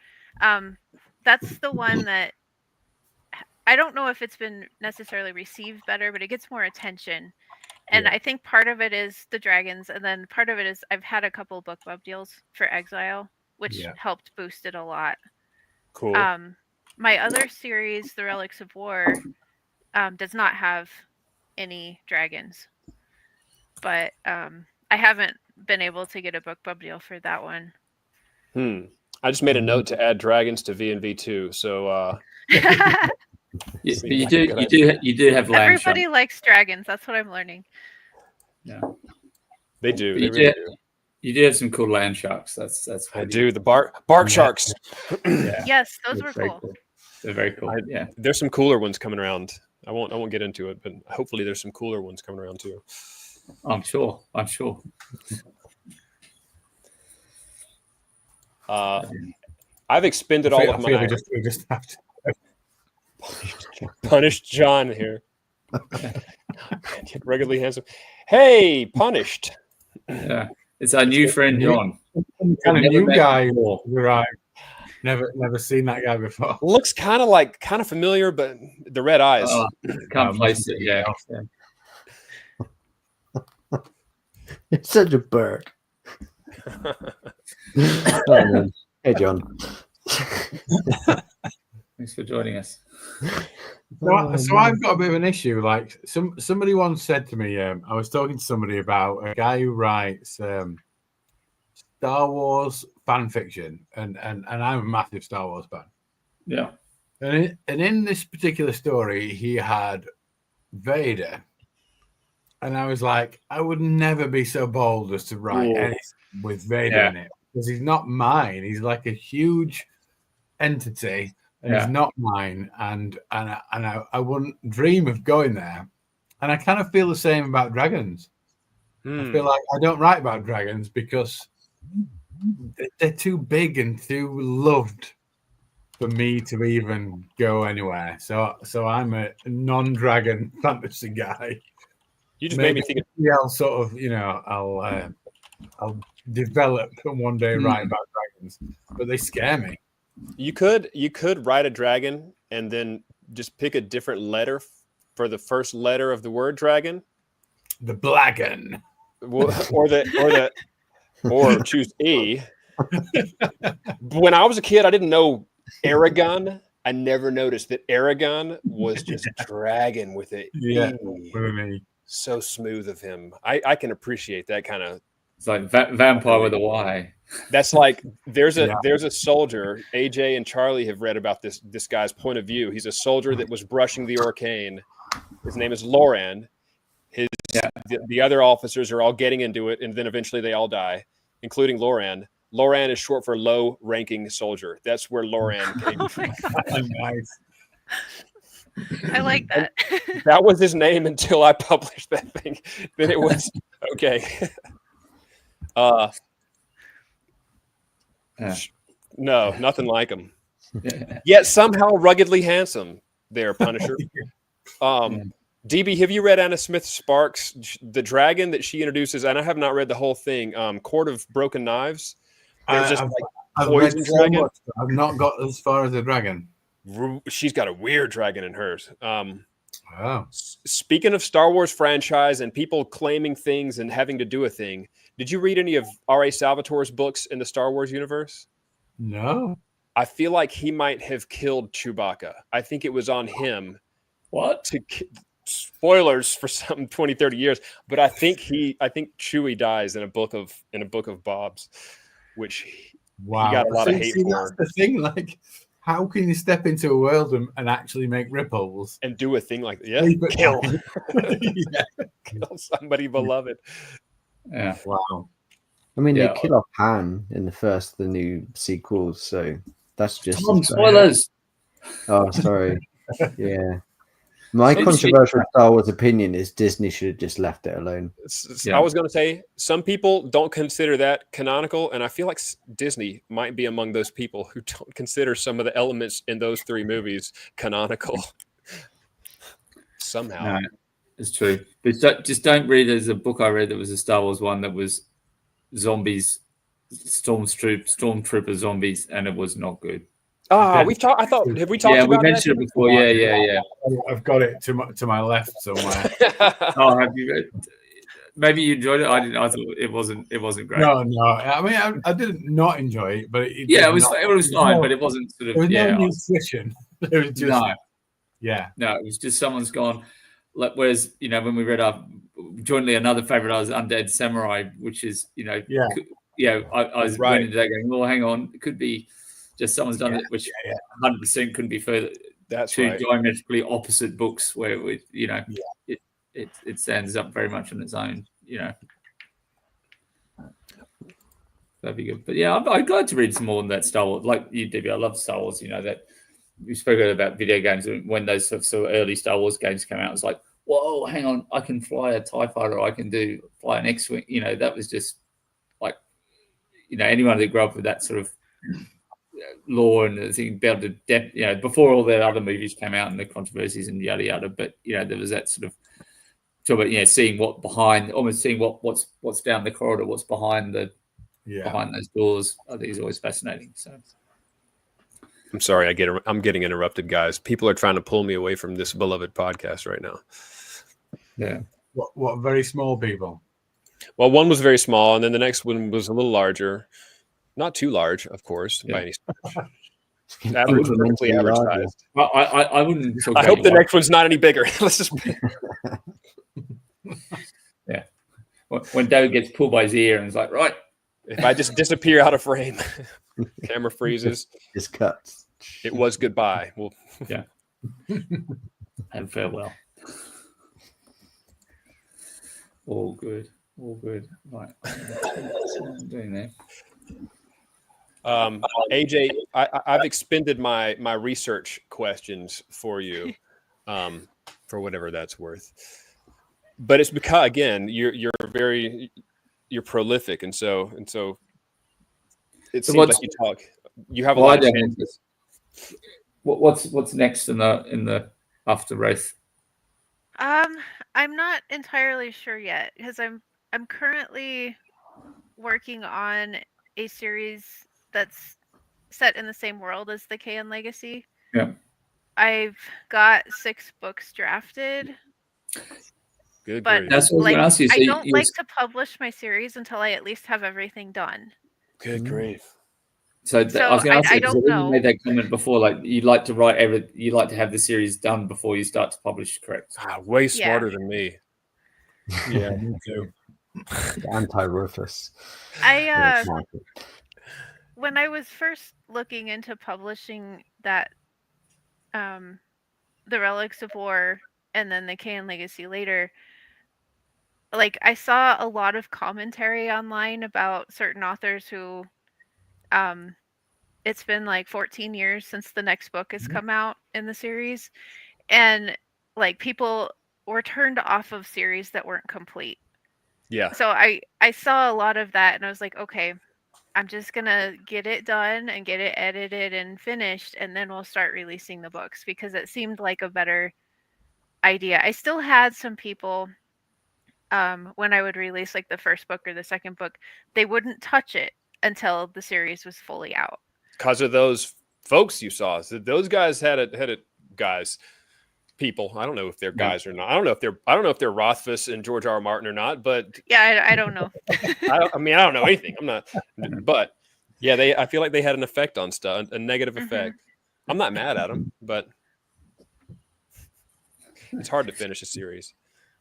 D: that's the one that I don't know if it's been necessarily received better, but it gets more attention. And I think part of it is the dragons, and then part of it is I've had a couple book club deals for Exile, which helped boost it a lot.
E: Cool.
D: My other series, The Relics of War, does not have any dragons, but I haven't been able to get a book club deal for that one.
E: I just made a note to add dragons to V&V2, so
F: You do have land
D: Everybody likes dragons. That's what I'm learning.
F: Yeah,
E: they do.
F: But
E: They really do.
F: You do have some cool land sharks. That's
E: I do. The bark sharks.
F: Yeah.
D: Yes, those
F: They're
D: were
F: very
D: cool.
F: They're very cool. Yeah.
E: There's some cooler ones coming around. I won't get into it, but hopefully there's some cooler ones coming around too.
F: I'm sure.
E: I've expended all of
C: I feel
E: my
C: we just have to.
E: punish John here. Ruggedly handsome. Hey, Punished.
F: Yeah, it's our new friend John.
C: Kind of
F: Never
C: new
F: met
C: guy.
F: him before.
C: Right. Never seen that guy before.
E: Looks kind of familiar, but the red eyes.
F: Can't
C: Oh,
F: place
C: must
F: it.
C: be
F: Yeah.
C: else.
B: It's such a bird. Oh, man. Hey, John.
F: Thanks for joining us.
C: So I've got a bit of an issue. Like somebody once said to me, I was talking to somebody about a guy who writes Star Wars fan fiction, and I'm a massive Star Wars fan.
F: Yeah.
C: And in this particular story, he had Vader, and I was like, I would never be so bold as to write anything with Vader in it, because he's not mine. He's like a huge entity. And he's not mine, and I wouldn't dream of going there. And I kind of feel the same about dragons. I feel like I don't write about dragons because they're too big and too loved for me to even go anywhere. So I'm a non-dragon fantasy guy.
E: You just made me think.
C: I'll sort of, I'll develop and one day write about dragons, but they scare me.
E: You could write a dragon and then just pick a different letter for the first letter of the word dragon.
C: The Blacken.
E: Or choose E. When I was a kid, I didn't know Aragon. I never noticed that Aragon was just dragon with it.
C: Yeah,
E: so smooth of him. I can appreciate that kind of.
F: It's like vampire with a Y.
E: That's like there's a soldier. AJ and Charlie have read about this guy's point of view. He's a soldier that was brushing the Orcane. His name is Loran. The other officers are all getting into it, and then eventually they all die, including Loran. Loran is short for low-ranking soldier. That's where Loran came from.
C: Nice.
D: I like that.
E: That was his name until I published that thing. Then it was okay. No, nothing like him. Yet somehow ruggedly handsome. There, Punisher. DB, have you read Anna Smith Sparks, the dragon that she introduces? And I have not read the whole thing. Court of Broken Knives. There's just
C: I've read so much, I've not got as far as the dragon.
E: She's got a weird dragon in hers.
C: Wow.
E: Speaking of Star Wars franchise and people claiming things and having to do a thing, did you read any of R.A. Salvatore's books in the Star Wars universe?
C: No.
E: I feel like he might have killed Chewbacca. I think it was on him.
F: What?
E: Spoilers for some 20, 30 years, but I think Chewie dies in a book of Bob's, which he got a lot of hate for.
C: That's the thing, like, how can you step into a world and actually make ripples
E: and do a thing like that? Yeah, kill. Kill somebody beloved.
F: Yeah.
C: Wow.
B: I mean, they kill off Han in the new sequels, so that's just
F: spoilers.
B: Oh, sorry. Yeah. My controversial Star Wars opinion is Disney should have just left it alone.
E: I was going to say some people don't consider that canonical, and I feel like Disney might be among those people who don't consider some of the elements in those three movies canonical. Somehow,
F: no, it's true. But just don't read it as a book I read that was a Star Wars one that was zombies, stormtrooper zombies, and it was not good.
E: We've talked. I thought have we talked about?
F: Yeah, we mentioned it before. Yeah.
C: I've got it to my left somewhere.
F: Oh, have you read? Maybe you enjoyed it. I didn't. I thought it wasn't great.
E: Oh,
C: No. I mean, I didn't not enjoy it, but it
F: was fine, but it wasn't sort of.
C: There was no nutrition. It was just
F: no. It was just someone's gone. Whereas when we read our jointly another favorite, I was Undead Samurai, which is I was right into that going. Well, hang on, it could be. Just someone's done it, which 100% couldn't be further.
E: That's
F: two
E: right.
F: diametrically opposite books where it stands up very much on its own. That'd be good. But yeah, I'm glad to read some more on that Star Wars. Like you, Debbie, I love Star Wars. That we spoke about video games when those sort of early Star Wars games came out. It's like, whoa, hang on, I can fly a TIE fighter. I can fly an X-wing. That was just like, anyone that grew up with that sort of lore and the thing, be able to before all the other movies came out and the controversies and yada yada. But there was that sort of talk about seeing what behind, almost seeing what's down the corridor, what's behind behind those doors. I think is always fascinating. So.
E: I'm sorry, I'm getting interrupted, guys. People are trying to pull me away from this beloved podcast right now.
F: Yeah.
C: What very small people?
E: Well, one was very small, and then the next one was a little larger. Not too large, of course, by any stretch. Perfectly average size.
F: I wouldn't talk
E: I
F: about
E: hope the next one's not any bigger. Let's just.
F: Yeah. When David gets pulled by his ear and it's like, right.
E: If I just disappear out of frame, camera freezes.
B: Just cuts.
E: It was goodbye. Well,
F: yeah. And farewell. All good. All good. Right. What I'm doing there.
E: AJ, I've expended my research questions for you, for whatever that's worth. But it's because, again, you're prolific, and so it seems like you have a lot of chances.
F: What's next in the after Wraith?
D: I'm not entirely sure yet because I'm currently working on a series that's set in the same world as the Kayan Legacy.
F: Yeah.
D: I've got 6 books drafted.
E: Good.
D: But
F: that's what I was going to ask you. So
D: I don't like to publish my series until I at least have everything done.
E: Good grief.
F: So I was going to ask you, because you made that comment before, like you like to have the series done before you start to publish, correct?
E: Way smarter than me.
C: Yeah, me too.
B: Anti-Rufus.
D: When I was first looking into publishing that, the Relics of War and then the Kayan Legacy later, like I saw a lot of commentary online about certain authors who, it's been like 14 years since the next book has come out in the series, and like people were turned off of series that weren't complete.
E: Yeah.
D: So I saw a lot of that, and I was like, okay, I'm just gonna get it done and get it edited and finished, and then we'll start releasing the books because it seemed like a better idea. I still had some people, when I would release like the first book or the second book, they wouldn't touch it until the series was fully out.
E: Because of those folks you saw, so those guys had it. Guys, people. I don't know if they're guys or not. I don't know if they're Rothfuss and George R. Martin or not. But
D: yeah, I don't know.
E: I don't know anything. I'm not. But yeah, I feel like they had an effect on stuff, a negative effect. I'm not mad at them, but it's hard to finish a series.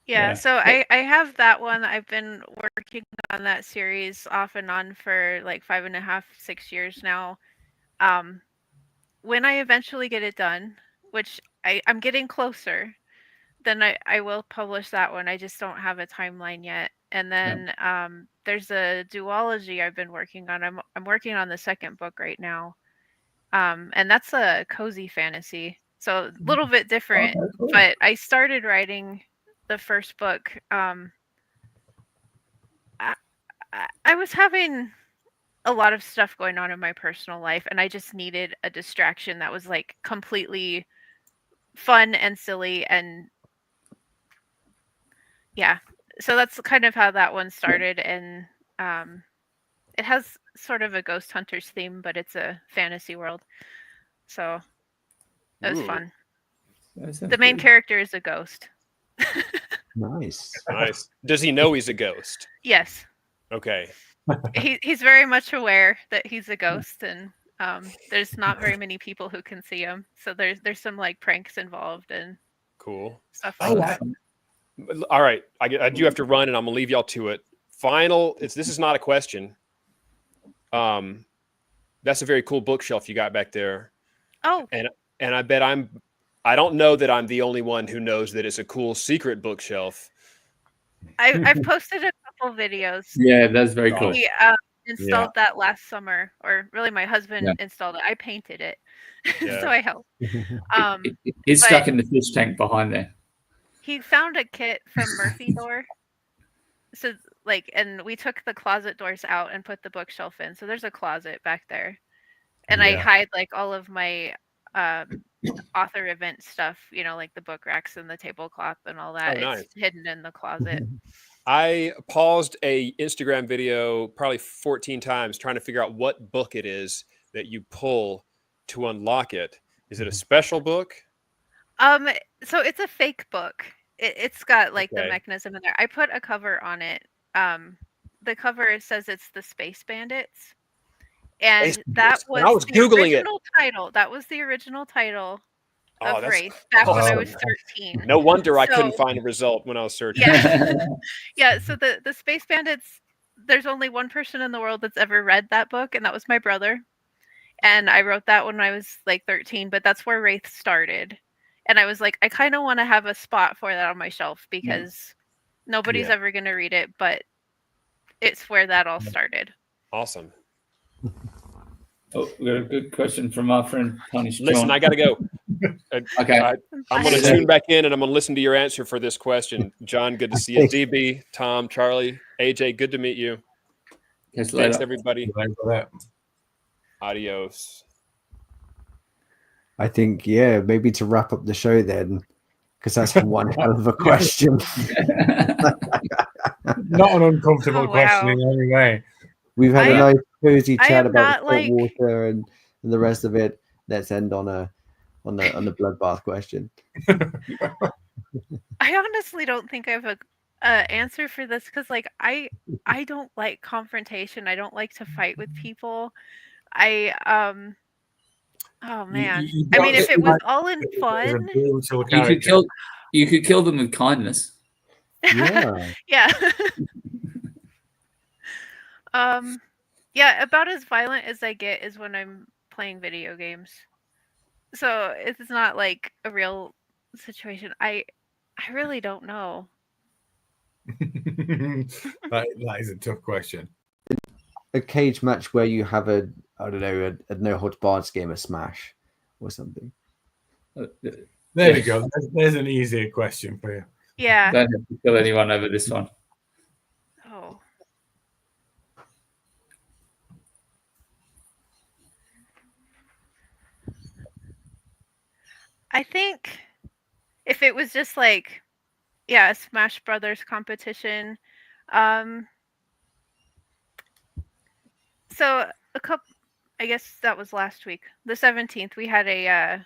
D: Yeah, so I have that one. I've been working on that series off and on for like 5.5, 6 years now. When I eventually get it done, which I'm getting closer, then I will publish that one. I just don't have a timeline yet. And then there's a duology I've been working on. I'm working on the second book right now. And that's a cozy fantasy. So a little bit different, cool. But I started writing the first book. I was having a lot of stuff going on in my personal life, and I just needed a distraction that was like completely fun and silly, and yeah, so that's kind of how that one started. And it has sort of a ghost hunters theme, but it's a fantasy world, so it was fun. The main character is a ghost.
B: Nice.
E: Does he know he's a ghost?
D: Yes.
E: Okay.
D: He's very much aware that he's a ghost, and there's not very many people who can see him, so there's some like pranks involved and
E: cool
D: stuff like that.
E: All right, I do have to run, and I'm gonna leave y'all to it. This is not a question. That's a very cool bookshelf you got back there.
D: Oh.
E: And I bet I don't know that I'm the only one who knows that it's a cool secret bookshelf.
D: I've posted a couple videos.
F: Yeah, that's very cool.
D: We installed that last summer, or really my husband installed it. I painted it, so I helped.
F: He's stuck in the fish tank behind there.
D: He found a kit from Murphy Door. So and we took the closet doors out and put the bookshelf in. So there's a closet back there. And I
C: Yeah.
D: hide like all of my author event stuff, you know, like the book racks and the tablecloth and all that.
E: Oh, nice.
D: It's hidden in the closet.
E: I paused a Instagram video probably 14 times trying to figure out what book it is that you pull to unlock it. Is it a special book?
D: So it's a fake book. It's got like the
E: Okay.
D: mechanism in there. I put a cover on it. The cover says it's the Space Bandits. And
E: Space
D: that
E: Bandits.
D: was
E: I was
D: the
E: Googling it.
D: original title. That was the original title
E: Oh,
D: of
E: that's
D: Wraith back when I was
E: awesome.
D: 13.
E: No wonder I couldn't
D: So-
E: find a result when I was searching.
D: Yeah. Yeah, so the Space Bandits, there's only one person in the world that's ever read that book, and that was my brother. And I wrote that when I was like 13, but that's where Wraith started. And I was like, I kind of want to have a spot for that on my shelf because nobody's
E: Yeah.
D: ever going to read it, but it's where that all started.
E: Awesome.
F: Oh, we got a good question from our friend Punish John.
E: Listen, I got to go.
F: Okay.
E: I'm going to tune back in and I'm going to listen to your answer for this question. John, good to see you. DB, Tom, Charlie, AJ, good to meet you.
F: Catch you
E: Thanks,
F: later.
E: everybody.
C: Thanks for that.
E: Adios.
B: I think, yeah, maybe to wrap up the show then, because that's one hell of a question.
C: Not an uncomfortable
D: Oh,
C: question
D: wow.
C: in any way.
B: We've had
D: I
B: a
D: am-
B: nice cozy
D: I
B: chat
D: am
B: about
D: not,
B: salt
D: like-
B: water and the rest of it. Let's end on the bloodbath question.
D: I honestly don't think I have a answer for this because like I don't like confrontation. I don't like to fight with people. Oh man. I mean, if it was all in fun,
F: You could kill them with kindness.
B: Yeah.
D: yeah. Yeah, about as violent as I get is when I'm playing video games. So it's not like a real situation. I really don't know.
C: that is a tough question.
B: A cage match where you have a no holds barred game of Smash or something.
C: There we go. There's an easier question for you.
D: Yeah.
F: Don't have to kill anyone over this one.
D: Oh. I think if it was just like, yeah, a Smash Brothers competition. So I guess that was last week, the 17th. We had a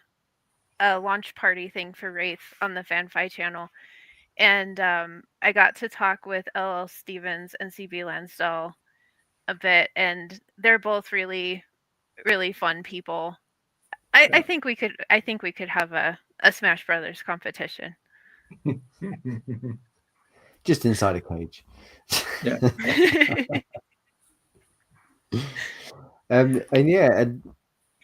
D: launch party thing for Wraith on the FanFi channel, and I got to talk with LL Stevens and CB Lansdell a bit, and they're both really, really fun people. I think we could have a Smash Brothers competition.
B: Just inside a cage.
F: Yeah.
B: And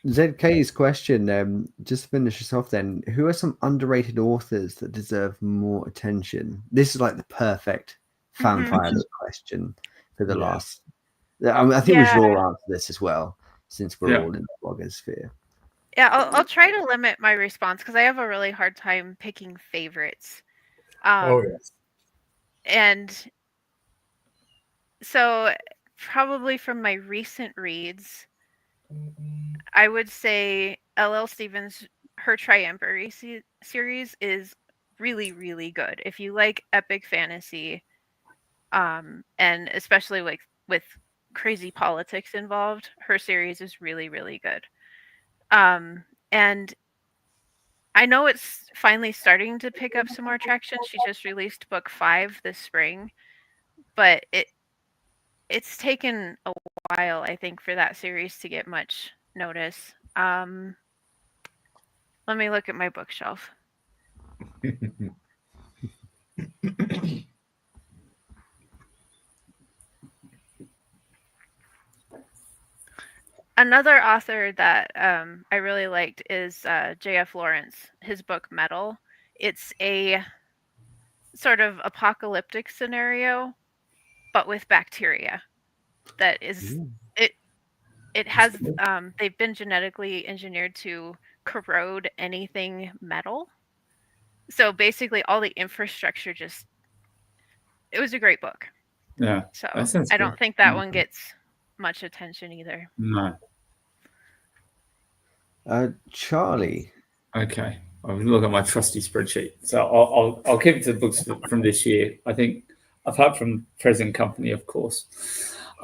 B: ZK's question, just to finish us off then, who are some underrated authors that deserve more attention? This is like the perfect fanfire question for the last. I think we should all answer this as well, since we're all in the blogosphere.
D: Yeah, I'll try to limit my response because I have a really hard time picking favorites.
C: Yes.
D: And so probably from my recent reads, I would say LL Stevens, her Triumvirate series is really, really good. If you like epic fantasy, and especially like with crazy politics involved, her series is really, really good. And I know it's finally starting to pick up some more traction. She just released book 5 this spring, but it's taken a while, I think, for that series to get much notice. Let me look at my bookshelf. Another author that I really liked is J.F. Lawrence. His book Metal. It's a sort of apocalyptic scenario, but with bacteria. That is it has they've been genetically engineered to corrode anything metal. So basically, all the infrastructure it was a great book.
F: Yeah.
D: So
F: That sounds
D: I
F: good.
D: don't think that one gets much attention either.
F: No.
B: Charlie.
F: Okay, I'm look at my trusty spreadsheet. So I'll keep it to the books from this year. I think, apart from Present Company, of course,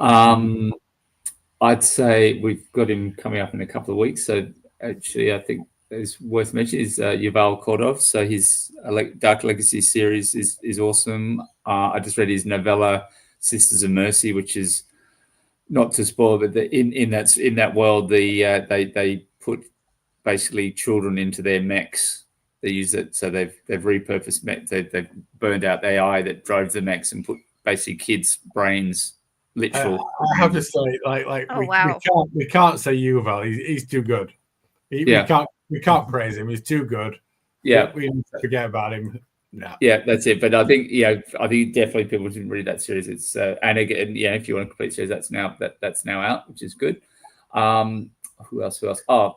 F: I'd say we've got him coming up in a couple of weeks. So actually, I think it's worth mentioning is Yuval Kordov. So his Dark Legacy series is awesome. I just read his novella Sisters of Mercy, which is, not to spoil, but in that world, they put basically children into their mechs. They use it, so they've repurposed mech. They've burned out the AI that drove the mechs and put basically kids' brains. Literal.
C: I have to say, we can't say Yuval. He's too good. We can't praise him. He's too good.
F: Yeah,
C: we need to forget about him. No.
F: Yeah, that's it. But I think definitely people didn't read that series. It's and again, if you want a complete series, that's now out, which is good. Who else? Oh,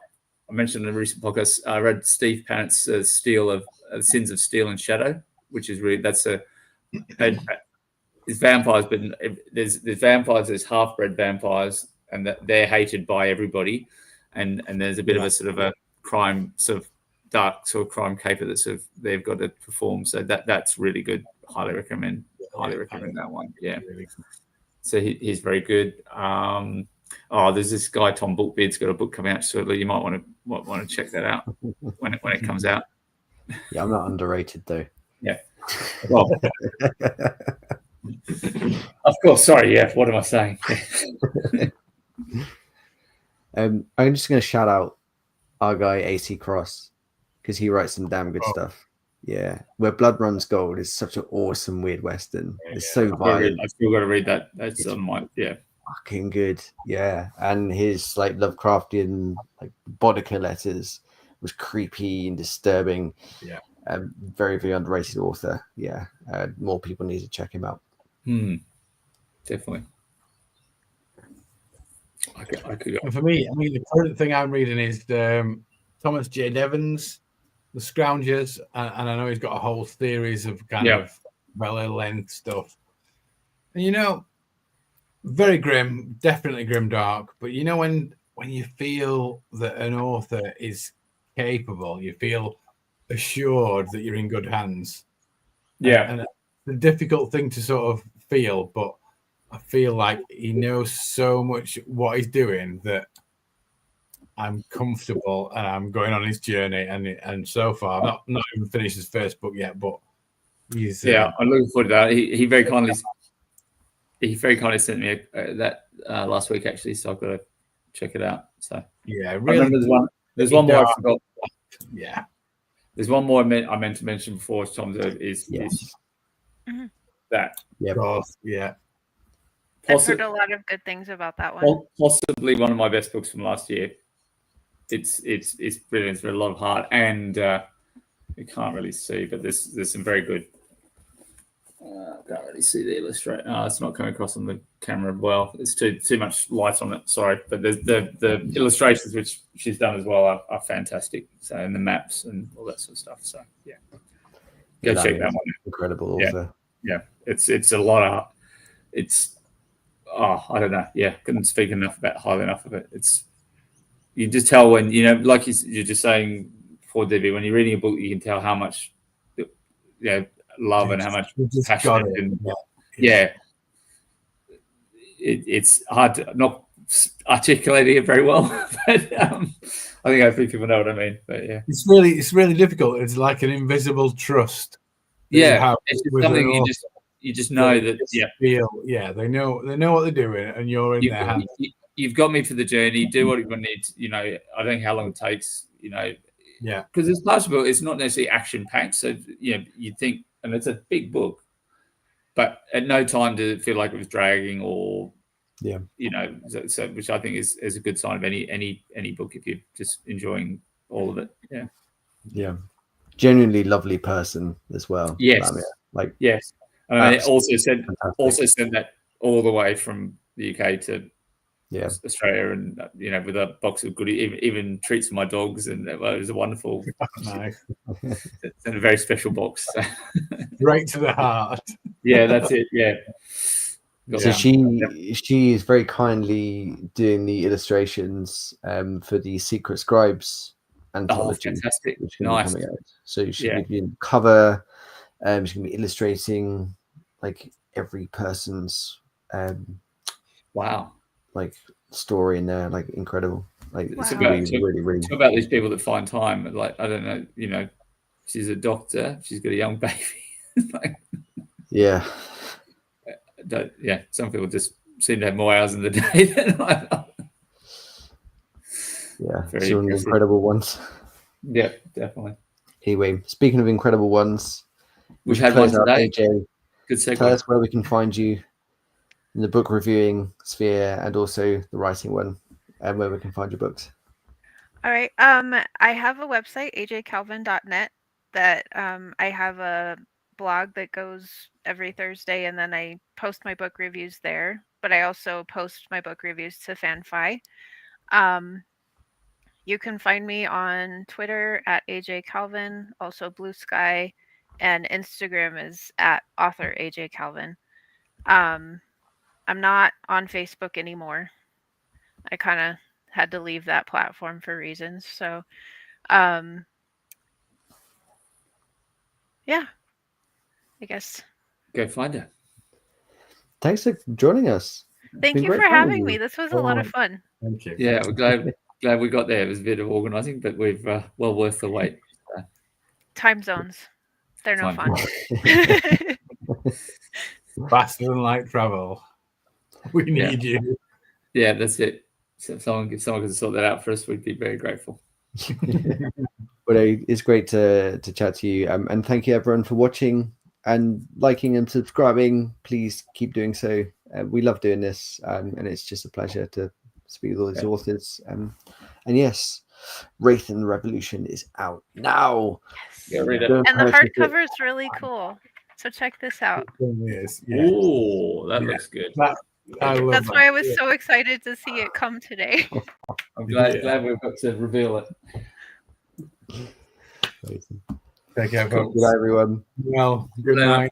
F: I mentioned in a recent podcast, I read Steve Pannett's Sins of Steel and Shadow, which is really it's vampires, but there's vampires, there's half-bred vampires, and that they're hated by everybody, and there's a bit of a sort of a crime sort of dark sort of crime caper that sort of they've got to perform. So that's really good. Highly recommend that one. Yeah. So he's very good. There's this guy Tom Bookbeard's got a book coming out shortly. You might want to check that out when it comes out.
B: Yeah, I'm not underrated though.
F: Yeah. Well, of course. Sorry. Yeah. What am I saying?
B: I'm just going to shout out our guy AC Cross, because he writes some damn good stuff. Yeah, Where Blood Runs Gold is such an awesome weird western. It's so violent.
F: I've still got to read that. That's
B: fucking good. Yeah, and his like Lovecraftian like Boudica letters was creepy and disturbing.
C: Yeah,
B: very very underrated author. Yeah, more people need to check him out.
F: Definitely. I could go.
C: And for me, the current thing I'm reading is Thomas J. Devon's The Scroungers, and I know he's got a whole series of kind of well-length stuff. And very grim, definitely grim dark. But when you feel that an author is capable, you feel assured that you're in good hands.
F: Yeah,
C: and it's a difficult thing to sort of feel, but I feel like he knows so much what he's doing that I'm comfortable and I'm going on his journey. And so far, I've not even finished his first book yet, but he's
F: I'm looking forward to that. He very kindly sent me that last week actually, so I've got to check it out. So
C: yeah,
F: really. I remember there's one more I forgot.
C: Yeah,
F: there's one more I meant to mention before Tom is that.
C: Yeah.
D: I've heard a lot of good things about that one.
F: Possibly one of my best books from last year. It's brilliant. It's got a lot of heart, and you can't really see, but there's some very good. I can't really see the illustration. It's not coming across on the camera well. It's too much light on it. Sorry, but the illustrations which she's done as well are fantastic. So, and the maps and all that sort of stuff. So yeah, go check that one.
B: Incredible author.
F: Yeah, it's a lot of. I don't know. Yeah, couldn't speak highly enough of it. You just tell when like you're just saying before, Debbie, when you're reading a book, you can tell how much love and how much passion. It's hard to not articulating it very well, but I think hopefully people know what I mean. But yeah,
C: it's really difficult. It's like an invisible trust.
F: Yeah, it's something you just know that.
C: They know what they're doing, and you're in their hands.
F: You've got me for the journey. Do what you need. I don't know how long it takes.
C: Yeah,
F: because it's possible. It's not necessarily action packed. So you think, and it's a big book, but at no time did it feel like it was dragging or so which I think is a good sign of any book if you're just enjoying all of it.
B: Yeah, genuinely lovely person as well.
F: Yes, yes. Also sent that all the way from the UK to Australia, and with a box of goodies, even treats for my dogs, and it was a wonderful,
C: nice,
F: and a very special box.
C: Right to the heart.
F: Yeah, that's it. Yeah,
B: So
C: Yeah.
B: she is very kindly doing the illustrations for the Secret Scribes anthology,
F: fantastic.
B: which is going to be
F: Nice.
B: coming out. So she's
F: Yeah.
B: going to be in the cover. She's going to be illustrating like every person's
F: Wow.
B: like story in there, like incredible. Like it's
D: Wow.
B: really
F: Talk about these people that find time. Like, I don't know, you know, she's a doctor, she's got a young baby. Like,
B: yeah.
F: yeah, some people just seem to have more hours in the day than I do.
B: Yeah,
F: Very
B: some
F: impressive.
B: incredible ones.
F: Yeah, definitely.
B: Anyway, speaking of incredible ones,
F: We've
B: should
F: had one
B: close out,
F: today.
B: AJ.
F: Good segue.
B: Tell us where we can find you in the book reviewing sphere and also the writing one, and where we can find your books.
D: All right. I have a website, ajcalvin.net, that I have a blog that goes every Thursday, and then I post my book reviews there. But I also post my book reviews to FanFi. You can find me on Twitter at AJ Calvin, also Blue Sky, and Instagram is at author AJ Calvin. I'm not on Facebook anymore. I kind of had to leave that platform for reasons. So, yeah, I guess.
F: Go find her.
B: Thanks for joining us. It's
D: Thank
B: been
D: you
B: great
D: for
B: fun with
D: having
B: you.
D: me. This was a lot of fun.
C: Thank you.
F: Yeah, we're glad we got there. It was a bit of organising, but we've well worth the wait.
D: Time zones. They're no
F: Time
D: fun.
C: Faster than light travel. We need you.
F: Yeah, that's it. So if someone can sort that out for us, we'd be very grateful.
B: But it's great to chat to you, and thank you everyone for watching and liking and subscribing. Please keep doing so. We love doing this, and it's just a pleasure to speak with all these authors. And yes, Wraith and the Revolution is out now.
F: Get rid of
B: Don't
D: And the
B: purchase it.
D: hardcover is really cool. So check this out.
C: Yes.
F: Oh, that
C: Yeah.
F: looks good.
C: I love
D: That's
C: that.
D: why I was so excited to see it come today.
F: I'm glad we've got to reveal it.
B: Amazing.
C: Take care,
F: Cool.
C: folks.
B: Good night, everyone.
C: Well, good
F: Hello.
C: night.